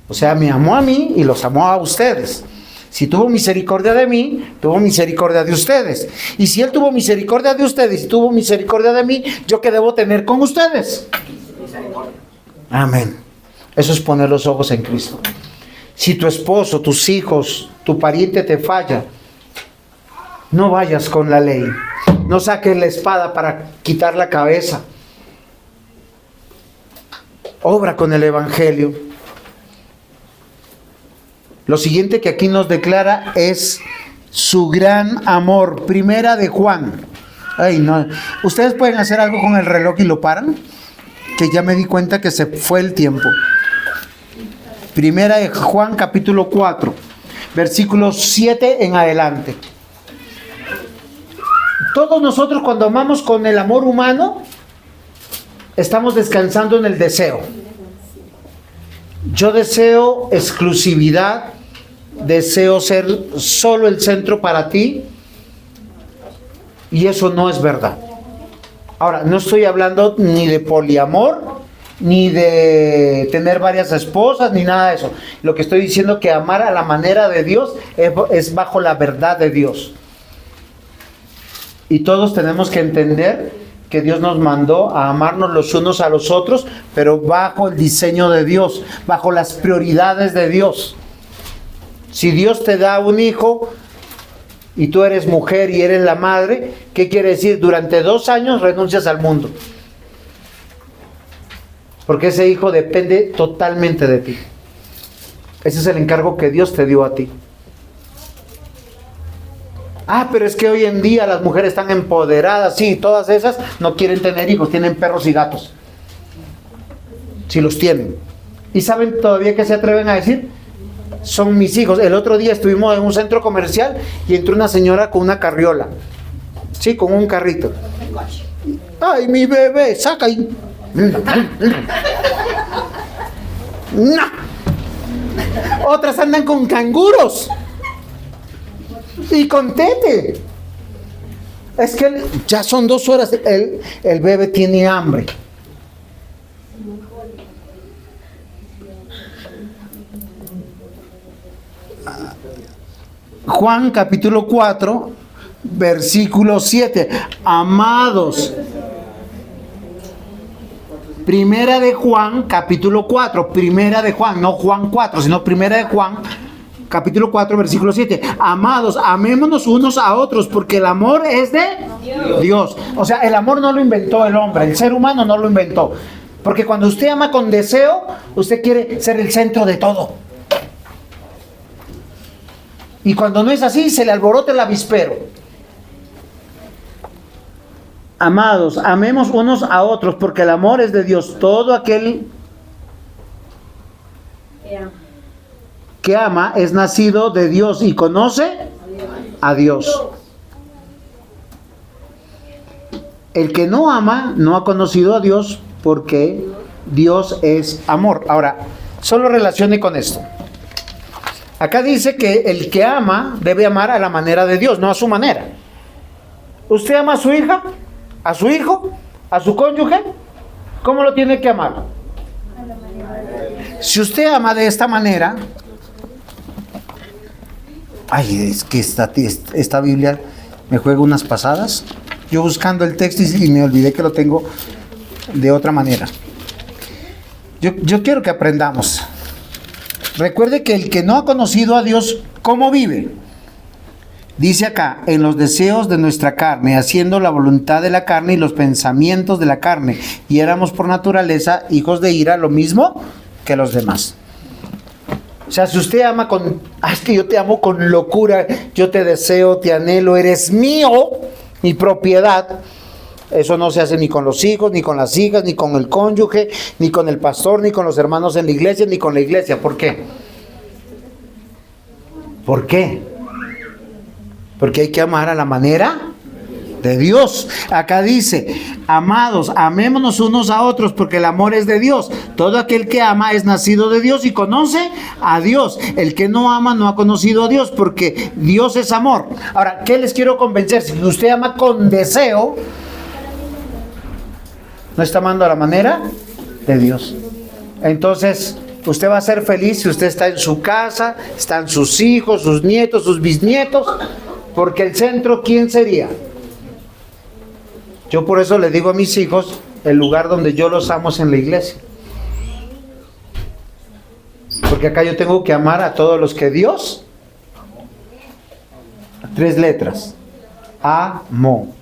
O sea, me amó a mí y los amó a ustedes. Si tuvo misericordia de mí, tuvo misericordia de ustedes. Y si Él tuvo misericordia de ustedes y tuvo misericordia de mí, ¿yo qué debo tener con ustedes? Misericordia. Amén. Eso es poner los ojos en Cristo. Si tu esposo, tus hijos, tu pariente te falla, no vayas con la ley. No saques la espada para quitar la cabeza. Obra con el evangelio. Lo siguiente que aquí nos declara es su gran amor. Primera de Juan. Ay, no. ¿Ustedes pueden hacer algo con el reloj y lo paran? Que ya me di cuenta que se fue el tiempo. Primera de Juan, capítulo 4, versículos 7 en adelante. Todos nosotros, cuando amamos con el amor humano, estamos descansando en el deseo. Yo deseo exclusividad, deseo ser solo el centro para ti, y eso no es verdad. Ahora, no estoy hablando ni de poliamor, ni de tener varias esposas, ni nada de eso. Lo que estoy diciendo es que amar a la manera de Dios es bajo la verdad de Dios. Y todos tenemos que entender que Dios nos mandó a amarnos los unos a los otros, pero bajo el diseño de Dios, bajo las prioridades de Dios. Si Dios te da un hijo y tú eres mujer y eres la madre, ¿qué quiere decir? Durante 2 años renuncias al mundo. Porque ese hijo depende totalmente de ti. Ese es el encargo que Dios te dio a ti. Pero es que hoy en día las mujeres están empoderadas. Sí, todas esas no quieren tener hijos, tienen perros y gatos. Si los tienen. ¿Y saben todavía qué se atreven a decir? Son mis hijos. El otro día estuvimos en un centro comercial y entró una señora con una carriola. Sí, con un carrito. ¡Ay, mi bebé! ¡Saca ahí! ¡No! Otras andan con canguros y con tete. Es que ya son 2 horas, el bebé tiene hambre. Juan capítulo 4, versículo 7. Amados, Primera de Juan, capítulo 4, Primera de Juan, no Juan 4, sino Primera de Juan, capítulo 4, versículo 7. Amados, amémonos unos a otros, porque el amor es de Dios. O sea, el amor no lo inventó el hombre, el ser humano no lo inventó. Porque cuando usted ama con deseo, usted quiere ser el centro de todo. Y cuando no es así, se le alborota el avispero. Amados, amemos unos a otros, porque el amor es de Dios. Todo aquel que ama es nacido de Dios y conoce a Dios. El que no ama no ha conocido a Dios, porque Dios es amor. Ahora, solo relacione con esto. Acá dice que el que ama debe amar a la manera de Dios, no a su manera. ¿Usted ama a su hija? ¿A su hijo? ¿A su cónyuge? ¿Cómo lo tiene que amar? Si usted ama de esta manera... es que esta Biblia me juega unas pasadas. Yo buscando el texto y me olvidé que lo tengo de otra manera. Yo quiero que aprendamos. Recuerde que el que no ha conocido a Dios, ¿cómo vive? Dice acá, en los deseos de nuestra carne, haciendo la voluntad de la carne y los pensamientos de la carne. Y éramos por naturaleza hijos de ira, lo mismo que los demás. O sea, si usted ama es que yo te amo con locura, yo te deseo, te anhelo, eres mío, mi propiedad. Eso no se hace ni con los hijos, ni con las hijas, ni con el cónyuge, ni con el pastor, ni con los hermanos en la iglesia, ni con la iglesia. ¿Por qué? ¿Por qué? Porque hay que amar a la manera de Dios. Acá dice, amados, amémonos unos a otros, porque el amor es de Dios. Todo aquel que ama es nacido de Dios y conoce a Dios. El que no ama no ha conocido a Dios, porque Dios es amor. Ahora, ¿qué les quiero convencer? Si usted ama con deseo, no está amando a la manera de Dios. Entonces, usted va a ser feliz si usted está en su casa, están sus hijos, sus nietos, sus bisnietos, porque el centro, ¿quién sería? Yo por eso le digo a mis hijos, el lugar donde yo los amo es en la iglesia. Porque acá yo tengo que amar a todos los que Dios, 3 letras, amó.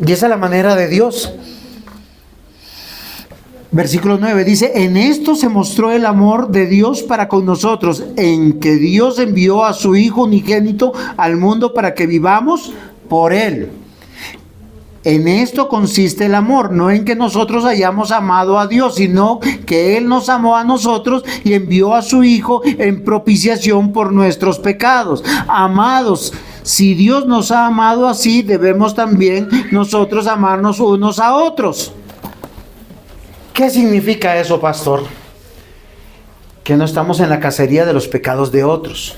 Y esa es la manera de Dios. Versículo 9 dice, en esto se mostró el amor de Dios para con nosotros, en que Dios envió a su Hijo unigénito al mundo para que vivamos por Él. En esto consiste el amor, no en que nosotros hayamos amado a Dios, sino que Él nos amó a nosotros y envió a su Hijo en propiciación por nuestros pecados. Amados, si Dios nos ha amado así, debemos también nosotros amarnos unos a otros. ¿Qué significa eso, pastor? Que no estamos en la cacería de los pecados de otros.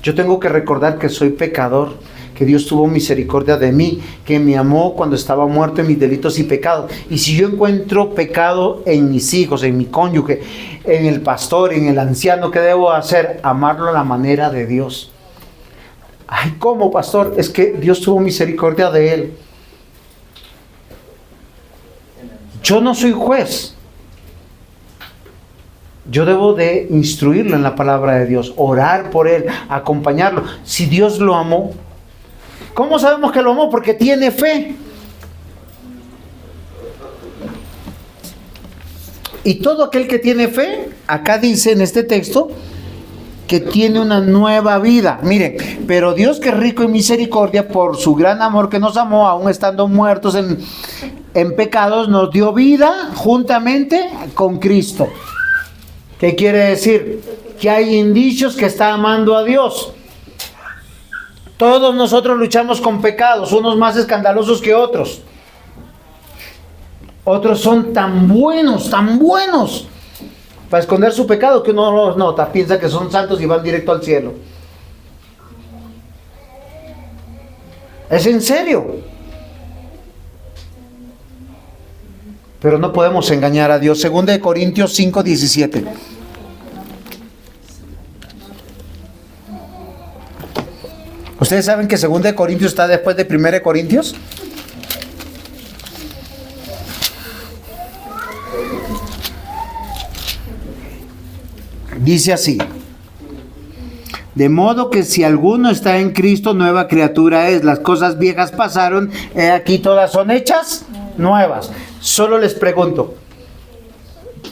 Yo tengo que recordar que soy pecador, que Dios tuvo misericordia de mí, que me amó cuando estaba muerto en mis delitos y pecados. Y si yo encuentro pecado en mis hijos, en mi cónyuge, en el pastor, en el anciano, ¿qué debo hacer? Amarlo a la manera de Dios. Ay, ¿cómo, pastor? Es que Dios tuvo misericordia de él. Yo no soy juez. Yo debo de instruirlo en la palabra de Dios, orar por él, acompañarlo. Si Dios lo amó, ¿cómo sabemos que lo amó? Porque tiene fe. Y todo aquel que tiene fe, acá dice en este texto, que tiene una nueva vida. Miren, pero Dios, que es rico en misericordia, por su gran amor que nos amó, aún estando muertos en pecados, nos dio vida juntamente con Cristo. ¿Qué quiere decir? Que hay indicios que está amando a Dios. Todos nosotros luchamos con pecados, unos más escandalosos que otros. Otros son tan buenos para esconder su pecado que uno no los nota, piensa que son santos y van directo al cielo. Es en serio. Pero no podemos engañar a Dios. 2 Corintios 5:17. ¿Ustedes saben que 2 Corintios está después de 1 Corintios? Dice así: de modo que si alguno está en Cristo, nueva criatura es. Las cosas viejas pasaron, he aquí todas son hechas nuevas. Solo les pregunto,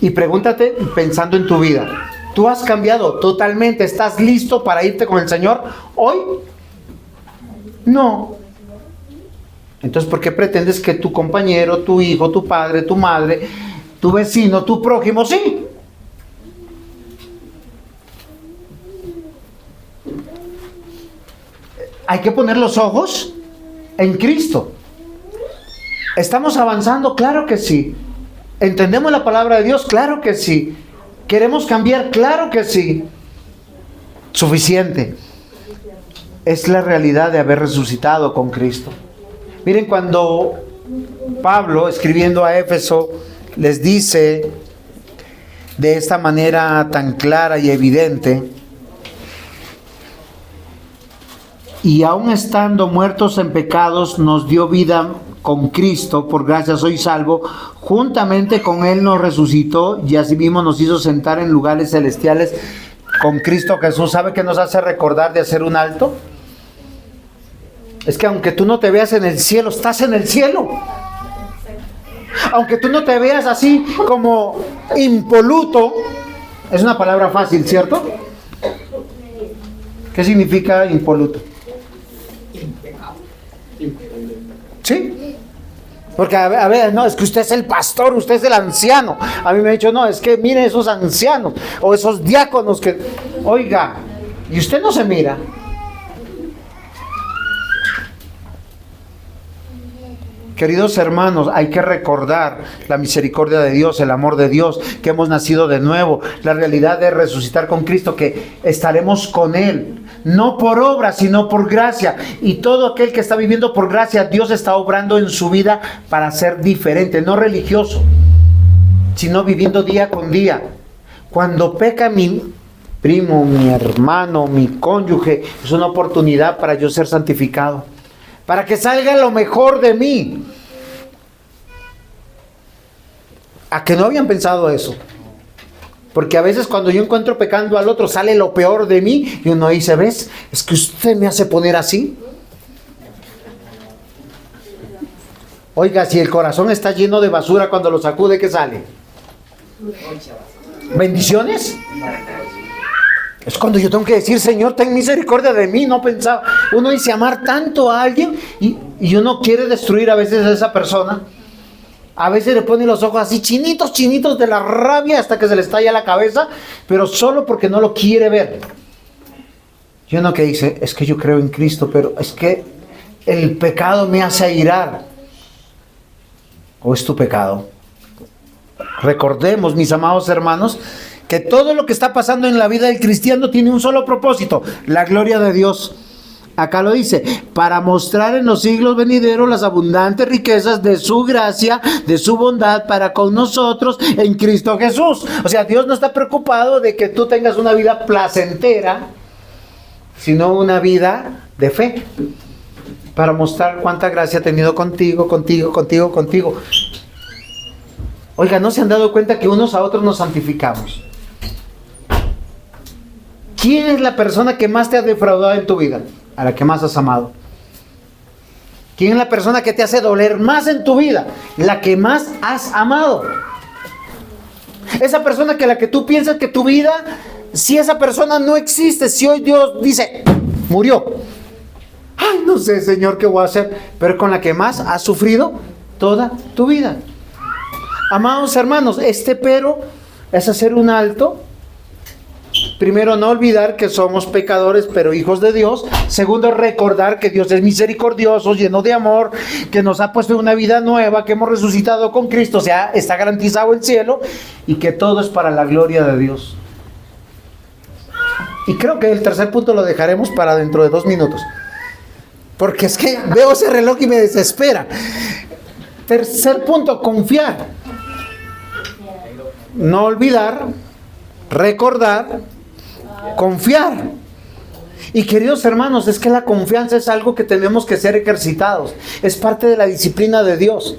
y pregúntate pensando en tu vida, ¿tú has cambiado totalmente? ¿Estás listo para irte con el Señor hoy? No. Entonces, ¿por qué pretendes que tu compañero, tu hijo, tu padre, tu madre, tu vecino, tu prójimo, sí? Hay que poner los ojos en Cristo. ¿Estamos avanzando? Claro que sí. ¿Entendemos la palabra de Dios? Claro que sí. ¿Queremos cambiar? Claro que sí. Suficiente. Es la realidad de haber resucitado con Cristo. Miren, cuando Pablo, escribiendo a Éfeso, les dice de esta manera tan clara y evidente: y aun estando muertos en pecados, nos dio vida con Cristo, por gracia soy salvo, juntamente con Él nos resucitó y asimismo nos hizo sentar en lugares celestiales con Cristo Jesús. ¿Sabe qué nos hace recordar de hacer un alto? Es que aunque tú no te veas en el cielo, estás en el cielo. Aunque tú no te veas así como impoluto, es una palabra fácil, ¿cierto? ¿Qué significa impoluto? ¿Sí? Porque a ver, no, es que usted es el pastor, usted es el anciano. A mí me ha dicho, no, es que mire esos ancianos o esos diáconos que... Oiga, y usted no se mira. Queridos hermanos, hay que recordar la misericordia de Dios, el amor de Dios, que hemos nacido de nuevo, la realidad de resucitar con Cristo, que estaremos con Él, no por obra, sino por gracia. Y todo aquel que está viviendo por gracia, Dios está obrando en su vida para ser diferente, no religioso, sino viviendo día con día. Cuando peca mi primo, mi hermano, mi cónyuge, es una oportunidad para yo ser santificado, para que salga lo mejor de mí. ¿A que no habían pensado eso? Porque a veces cuando yo encuentro pecando al otro, sale lo peor de mí y uno dice, ¿ves? Es que usted me hace poner así. Oiga, si el corazón está lleno de basura, cuando lo sacude, ¿qué sale? ¿Bendiciones? Es cuando yo tengo que decir, Señor, ten misericordia de mí. No pensaba. Uno dice amar tanto a alguien y uno quiere destruir a veces a esa persona. A veces le pone los ojos así chinitos de la rabia hasta que se le estalla la cabeza, pero solo porque no lo quiere ver. Y uno que dice, es que yo creo en Cristo, pero es que el pecado me hace airar. ¿O es tu pecado? Recordemos, mis amados hermanos, que todo lo que está pasando en la vida del cristiano tiene un solo propósito: la gloria de Dios. Acá lo dice, para mostrar en los siglos venideros las abundantes riquezas de su gracia, de su bondad para con nosotros en Cristo Jesús. O sea, Dios no está preocupado de que tú tengas una vida placentera, sino una vida de fe, para mostrar cuánta gracia ha tenido contigo. Oiga, ¿no se han dado cuenta que unos a otros nos santificamos? ¿Quién es la persona que más te ha defraudado en tu vida? A la que más has amado. ¿Quién es la persona que te hace doler más en tu vida? La que más has amado. Esa persona que la que tú piensas que tu vida, si esa persona no existe, si hoy Dios dice, murió. Ay, no sé, Señor, qué voy a hacer. Pero con la que más has sufrido toda tu vida. Amados hermanos, pero es hacer un alto. Primero, no olvidar que somos pecadores, pero hijos de Dios. Segundo, recordar que Dios es misericordioso, lleno de amor, que nos ha puesto una vida nueva, que hemos resucitado con Cristo, o sea, está garantizado el cielo, y que todo es para la gloria de Dios. Y creo que el tercer punto lo dejaremos para dentro de 2 minutos. Porque es que veo ese reloj y me desespera. Tercer punto, confiar. No olvidar, recordar, confiar. Y queridos hermanos, es que la confianza es algo que tenemos que ser ejercitados. Es parte de la disciplina de Dios.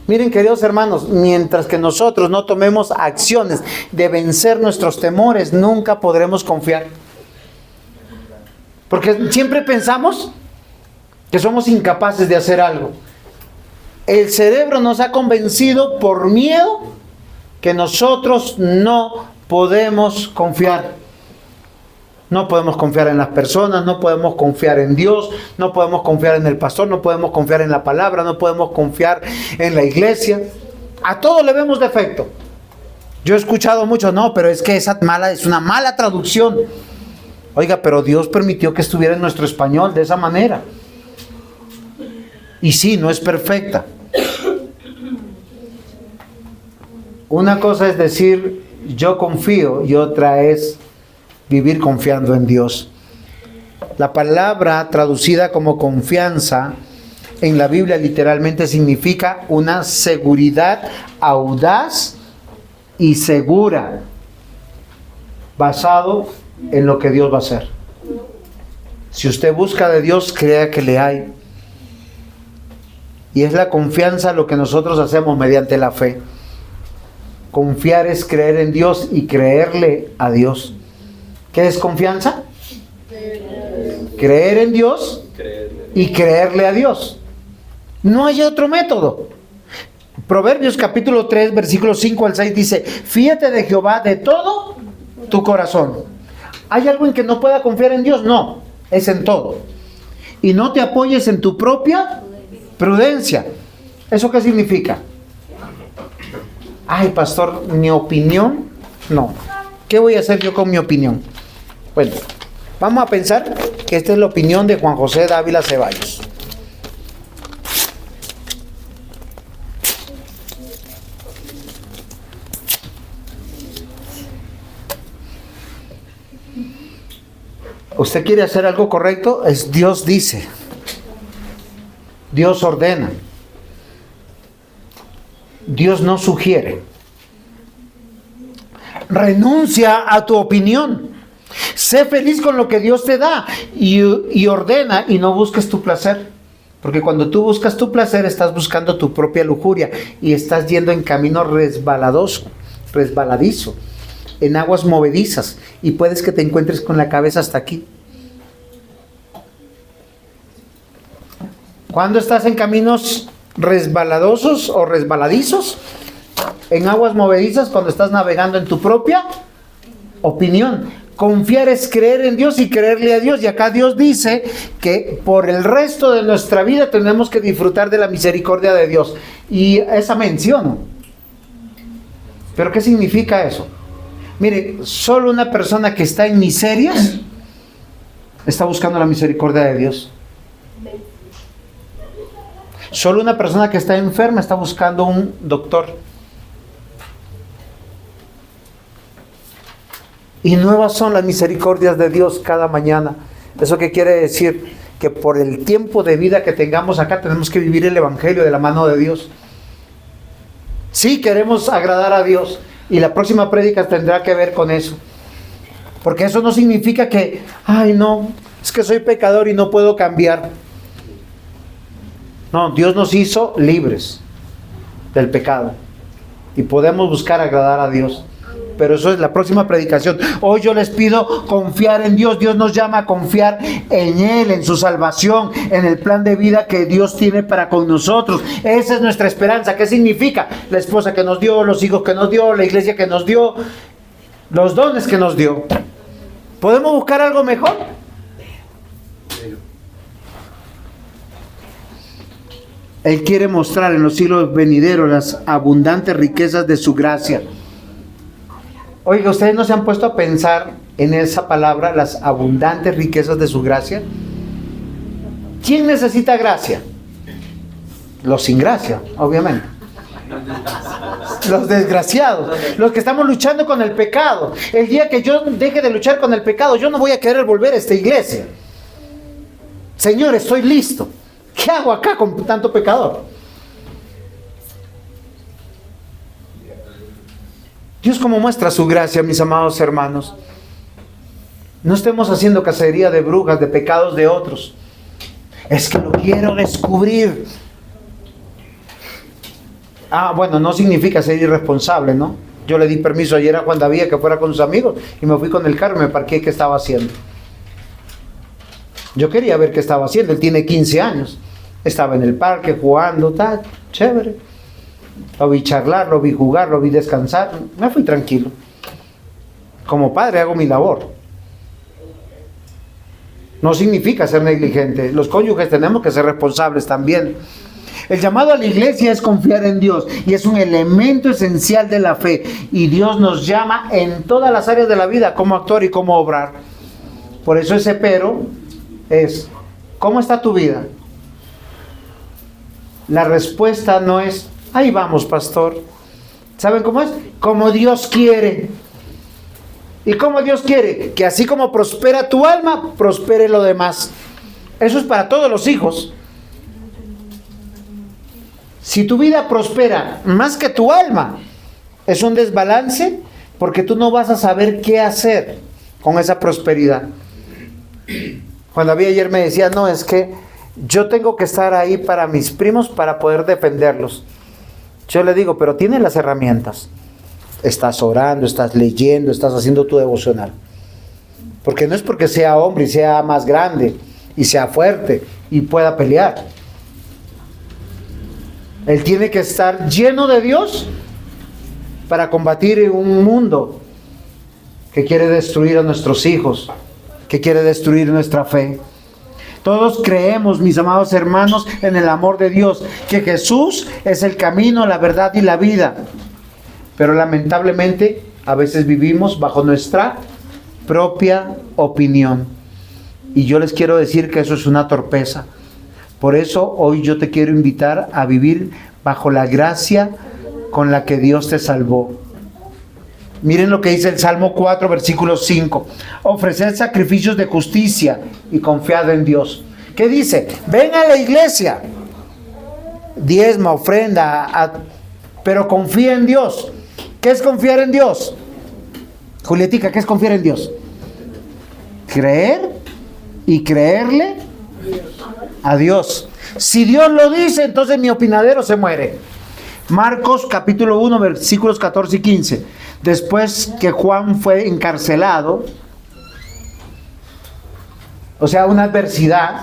Miren, queridos hermanos, mientras que nosotros no tomemos acciones de vencer nuestros temores, nunca podremos confiar. Porque siempre pensamos que somos incapaces de hacer algo. El cerebro nos ha convencido por miedo que nosotros no podemos confiar. No podemos confiar en las personas, no podemos confiar en Dios, no podemos confiar en el pastor, no podemos confiar en la palabra, no podemos confiar en la iglesia. A todo le vemos defecto. Yo he escuchado mucho, no, pero es que esa es una mala traducción. Oiga, pero Dios permitió que estuviera en nuestro español de esa manera. Y sí, no es perfecta. Una cosa es decir, yo confío, y otra es vivir confiando en Dios. La palabra traducida como confianza en la Biblia literalmente significa una seguridad audaz y segura, basado en lo que Dios va a hacer. Si usted busca de Dios, crea que le hay. Y es la confianza lo que nosotros hacemos mediante la fe. Confiar es creer en Dios y creerle a Dios. ¿Qué es confianza? Creer en Dios y creerle a Dios. No hay otro método. Proverbios capítulo 3, versículos 5 al 6 dice, fíate de Jehová de todo tu corazón. ¿Hay algo en que no pueda confiar en Dios? No, es en todo. Y no te apoyes en tu propia prudencia. ¿Eso qué significa? Ay, pastor, mi opinión, no. ¿Qué voy a hacer yo con mi opinión? Bueno, vamos a pensar que esta es la opinión de Juan José Dávila Ceballos. ¿Usted quiere hacer algo correcto? Es Dios dice. Dios ordena. Dios no sugiere. Renuncia a tu opinión. Sé feliz con lo que Dios te da y ordena, y no busques tu placer. Porque cuando tú buscas tu placer, estás buscando tu propia lujuria y estás yendo en camino resbaladizo, en aguas movedizas, y puedes que te encuentres con la cabeza hasta aquí. Cuando estás en caminos resbaladosos o resbaladizos, en aguas movedizas, cuando estás navegando en tu propia opinión. Confiar es creer en Dios y creerle a Dios. Y acá Dios dice que por el resto de nuestra vida tenemos que disfrutar de la misericordia de Dios. Y esa menciono. ¿Pero qué significa eso? Mire, solo una persona que está en miserias está buscando la misericordia de Dios. Solo una persona que está enferma está buscando un doctor. Y nuevas son las misericordias de Dios cada mañana. ¿Eso qué quiere decir? Que por el tiempo de vida que tengamos acá tenemos que vivir el Evangelio de la mano de Dios. Sí, queremos agradar a Dios. Y la próxima prédica tendrá que ver con eso. Porque eso no significa que, ay no, es que soy pecador y no puedo cambiar. No, Dios nos hizo libres del pecado y podemos buscar agradar a Dios. Pero eso es la próxima predicación. Hoy yo les pido confiar en Dios. Dios nos llama a confiar en Él, en su salvación, en el plan de vida que Dios tiene para con nosotros. Esa es nuestra esperanza. ¿Qué significa? La esposa que nos dio, los hijos que nos dio, la iglesia que nos dio, los dones que nos dio. ¿Podemos buscar algo mejor? Él quiere mostrar en los siglos venideros las abundantes riquezas de su gracia. Oiga, ¿ustedes no se han puesto a pensar en esa palabra, las abundantes riquezas de su gracia? ¿Quién necesita gracia? Los sin gracia, obviamente. Los desgraciados, los que estamos luchando con el pecado. El día que yo deje de luchar con el pecado, yo no voy a querer volver a esta iglesia. Señor, estoy listo. ¿Qué hago acá con tanto pecador? Dios como muestra su gracia, mis amados hermanos. No estemos haciendo cacería de brujas, de pecados de otros. Es que lo quiero descubrir. Bueno, no significa ser irresponsable, ¿no? Yo le di permiso ayer a Juan David que fuera con sus amigos y me fui con el carro y me parqué. ¿Qué estaba haciendo? Yo quería ver qué estaba haciendo. Él tiene 15 años. Estaba en el parque jugando, tal, chévere. Lo vi charlar, lo vi jugar, lo vi descansar. Me fui tranquilo. Como padre hago mi labor. No significa ser negligente. Los cónyuges tenemos que ser responsables también. El llamado a la iglesia es confiar en Dios y es un elemento esencial de la fe. Y Dios nos llama en todas las áreas de la vida cómo actuar y cómo obrar. Por eso ese pero es, ¿cómo está tu vida? La respuesta no es, ahí vamos, pastor. ¿Saben cómo es? Como Dios quiere. ¿Y cómo Dios quiere? Que así como prospera tu alma, prospere lo demás. Eso es para todos los hijos. Si tu vida prospera más que tu alma, es un desbalance porque tú no vas a saber qué hacer con esa prosperidad. Juan David ayer me decía, no, es que yo tengo que estar ahí para mis primos para poder defenderlos. Yo le digo, pero tienes las herramientas. Estás orando, estás leyendo, estás haciendo tu devocional. Porque no es porque sea hombre y sea más grande y sea fuerte y pueda pelear. Él tiene que estar lleno de Dios para combatir en un mundo que quiere destruir a nuestros hijos, que quiere destruir nuestra fe. Todos creemos, mis amados hermanos, en el amor de Dios, que Jesús es el camino, la verdad y la vida. Pero lamentablemente a veces vivimos bajo nuestra propia opinión. Y yo les quiero decir que eso es una torpeza. Por eso hoy yo te quiero invitar a vivir bajo la gracia con la que Dios te salvó. Miren lo que dice el Salmo 4, versículo 5. Ofreced sacrificios de justicia y confiad en Dios. ¿Qué dice? Ven a la iglesia, diezma, ofrenda, pero confía en Dios. ¿Qué es confiar en Dios? Julietica, ¿qué es confiar en Dios? Creer y creerle a Dios. Si Dios lo dice, entonces mi opinadero se muere. Marcos capítulo 1, versículos 14 y 15. Después que Juan fue encarcelado, o sea, una adversidad,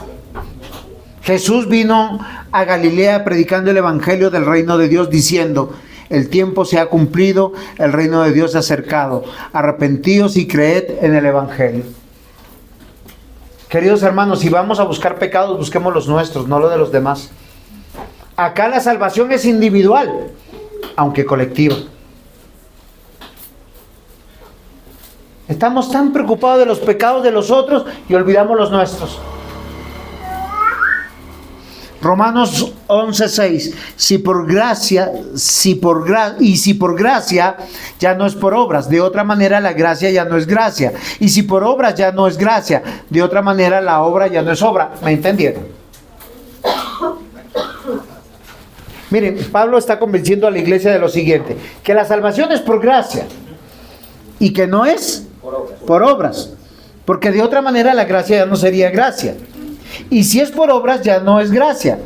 Jesús vino a Galilea predicando el evangelio del reino de Dios, diciendo: el tiempo se ha cumplido, el reino de Dios se ha acercado. Arrepentíos y creed en el evangelio. Queridos hermanos, si vamos a buscar pecados, busquemos los nuestros, no los de los demás. Acá la salvación es individual, aunque colectiva. Estamos tan preocupados de los pecados de los otros y olvidamos los nuestros. Romanos 11:6. Si por gracia ya no es por obras, de otra manera la gracia ya no es gracia. Y si por obras ya no es gracia, de otra manera la obra ya no es obra. ¿Me entendieron? Miren, Pablo está convenciendo a la iglesia de lo siguiente: que la salvación es por gracia y que no es Por obras. Por obras. Porque de otra manera la gracia ya no sería gracia. Y si es por obras ya no es gracia.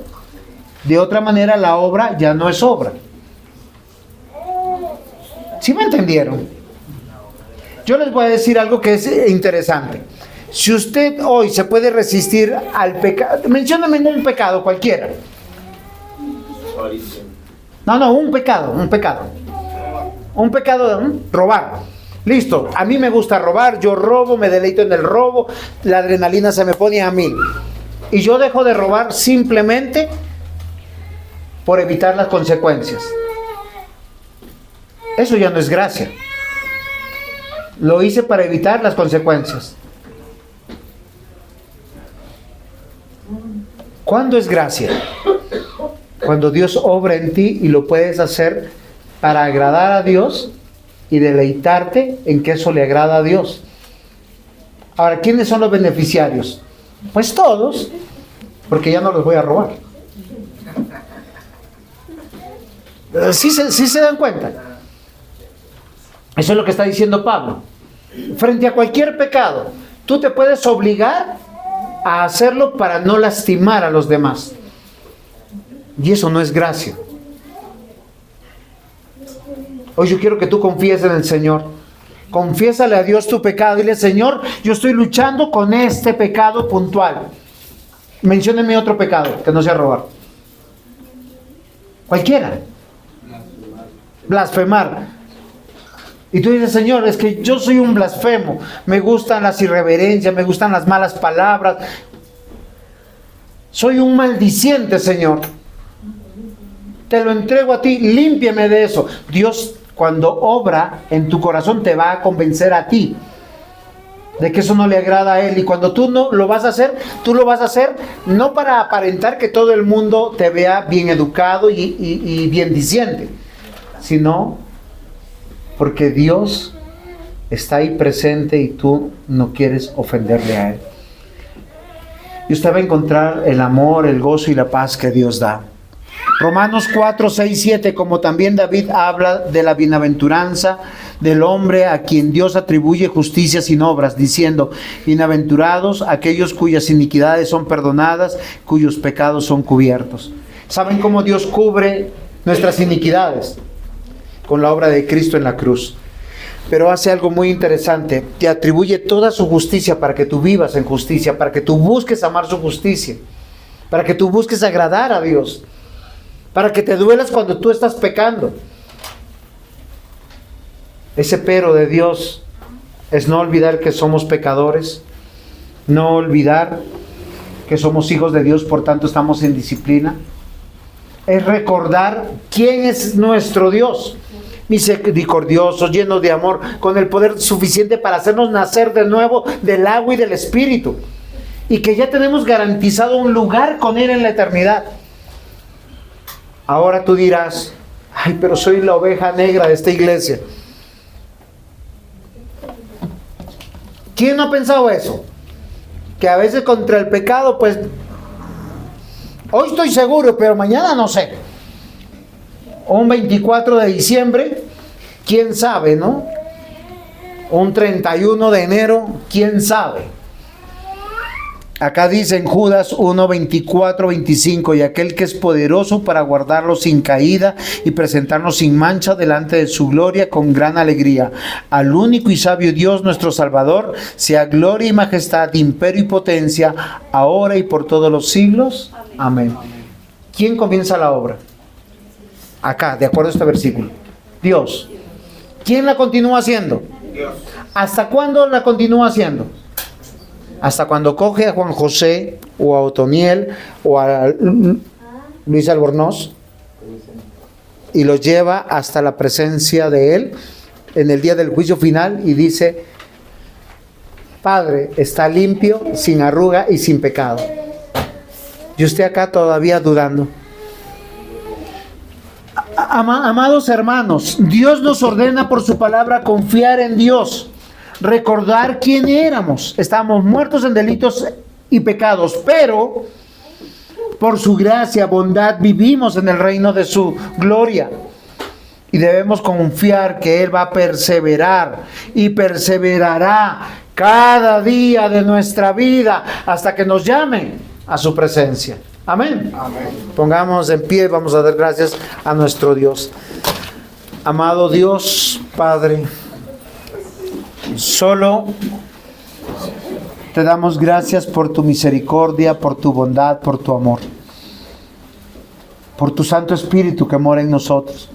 De otra manera la obra ya no es obra. ¿Sí me entendieron? Yo les voy a decir algo que es interesante. Si usted hoy se puede resistir al pecado, mencióname un pecado cualquiera. No, un pecado. Un pecado, robar. Listo, a mí me gusta robar, yo robo, me deleito en el robo, la adrenalina se me pone a mí. Y yo dejo de robar simplemente por evitar las consecuencias. Eso ya no es gracia. Lo hice para evitar las consecuencias. ¿Cuándo es gracia? Cuando Dios obra en ti y lo puedes hacer para agradar a Dios y deleitarte en que eso le agrada a Dios. Ahora, ¿quiénes son los beneficiarios? Pues todos, porque ya no los voy a robar. ¿Sí se dan cuenta? Eso es lo que está diciendo Pablo. Frente a cualquier pecado, tú te puedes obligar a hacerlo para no lastimar a los demás. Y eso no es gracia. Hoy yo quiero que tú confíes en el Señor. Confiésale a Dios tu pecado. Dile, Señor, yo estoy luchando con este pecado puntual. Mencióneme otro pecado que no sea robar. Cualquiera. Blasfemar. Y tú dices, Señor, es que yo soy un blasfemo. Me gustan las irreverencias, me gustan las malas palabras. Soy un maldiciente, Señor. Te lo entrego a ti, límpiame de eso. Dios, cuando obra en tu corazón, te va a convencer a ti de que eso no le agrada a Él. Y cuando tú no lo vas a hacer, tú lo vas a hacer no para aparentar que todo el mundo te vea bien educado y bien diciente, sino porque Dios está ahí presente y tú no quieres ofenderle a Él. Y usted va a encontrar el amor, el gozo y la paz que Dios da. Romanos 4, 6, 7, como también David habla de la bienaventuranza del hombre a quien Dios atribuye justicia sin obras, diciendo, bienaventurados aquellos cuyas iniquidades son perdonadas, cuyos pecados son cubiertos. ¿Saben cómo Dios cubre nuestras iniquidades? Con la obra de Cristo en la cruz. Pero hace algo muy interesante, te atribuye toda su justicia para que tú vivas en justicia, para que tú busques amar su justicia, para que tú busques agradar a Dios, para que te duelas cuando tú estás pecando. Ese pero de Dios es no olvidar que somos pecadores, no olvidar que somos hijos de Dios, por tanto estamos en disciplina. Es recordar quién es nuestro Dios, misericordioso, lleno de amor, con el poder suficiente para hacernos nacer de nuevo del agua y del Espíritu, y que ya tenemos garantizado un lugar con Él en la eternidad. Ahora tú dirás, ay, pero soy la oveja negra de esta iglesia. ¿Quién no ha pensado eso? Que a veces contra el pecado, pues, hoy estoy seguro, pero mañana no sé. Un 24 de diciembre, quién sabe, ¿no? Un 31 de enero, quién sabe. Acá dice en Judas 1, 24, 25, y aquel que es poderoso para guardarlos sin caída y presentarnos sin mancha delante de su gloria con gran alegría. Al único y sabio Dios nuestro Salvador, sea gloria y majestad, imperio y potencia, ahora y por todos los siglos. Amén. ¿Quién comienza la obra? Acá, de acuerdo a este versículo. Dios. ¿Quién la continúa haciendo? Dios. ¿Hasta cuándo la continúa haciendo? Hasta cuando coge a Juan José o a Otoniel o a Luis Albornoz y los lleva hasta la presencia de Él en el día del juicio final y dice, Padre, está limpio, sin arruga y sin pecado. Y usted acá todavía dudando. Amados hermanos, Dios nos ordena por su palabra confiar en Dios. Recordar quién éramos. Estábamos muertos en delitos y pecados, pero por su gracia, bondad, vivimos en el reino de su gloria. Y debemos confiar que Él va a perseverar y perseverará cada día de nuestra vida hasta que nos llame a su presencia. Amén. Amén. Pongamos en pie y vamos a dar gracias a nuestro Dios. Amado Dios, Padre, solo te damos gracias por tu misericordia, por tu bondad, por tu amor, por tu Santo Espíritu que mora en nosotros.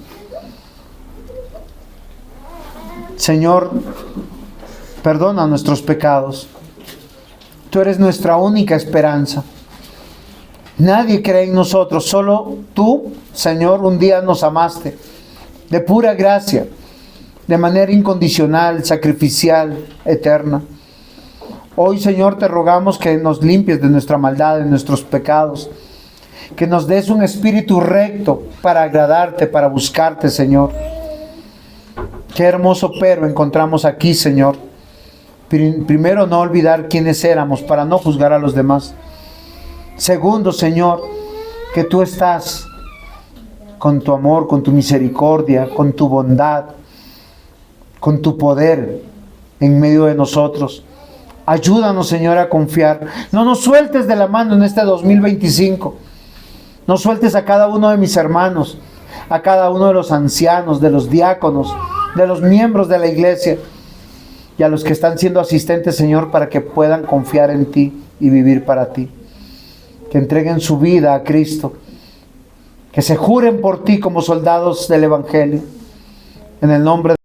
Señor, perdona nuestros pecados. Tú eres nuestra única esperanza. Nadie cree en nosotros, solo tú, Señor, un día nos amaste de pura gracia, de manera incondicional, sacrificial, eterna. Hoy, Señor, te rogamos que nos limpies de nuestra maldad, de nuestros pecados, que nos des un espíritu recto para agradarte, para buscarte, Señor. Qué hermoso pero encontramos aquí, Señor. Primero, no olvidar quiénes éramos para no juzgar a los demás. Segundo, Señor, que tú estás con tu amor, con tu misericordia, con tu bondad, con tu poder en medio de nosotros. Ayúdanos, Señor, a confiar. No nos sueltes de la mano en este 2025. No sueltes a cada uno de mis hermanos, a cada uno de los ancianos, de los diáconos, de los miembros de la iglesia y a los que están siendo asistentes, Señor, para que puedan confiar en ti y vivir para ti. Que entreguen su vida a Cristo, que se juren por ti como soldados del Evangelio. En el nombre de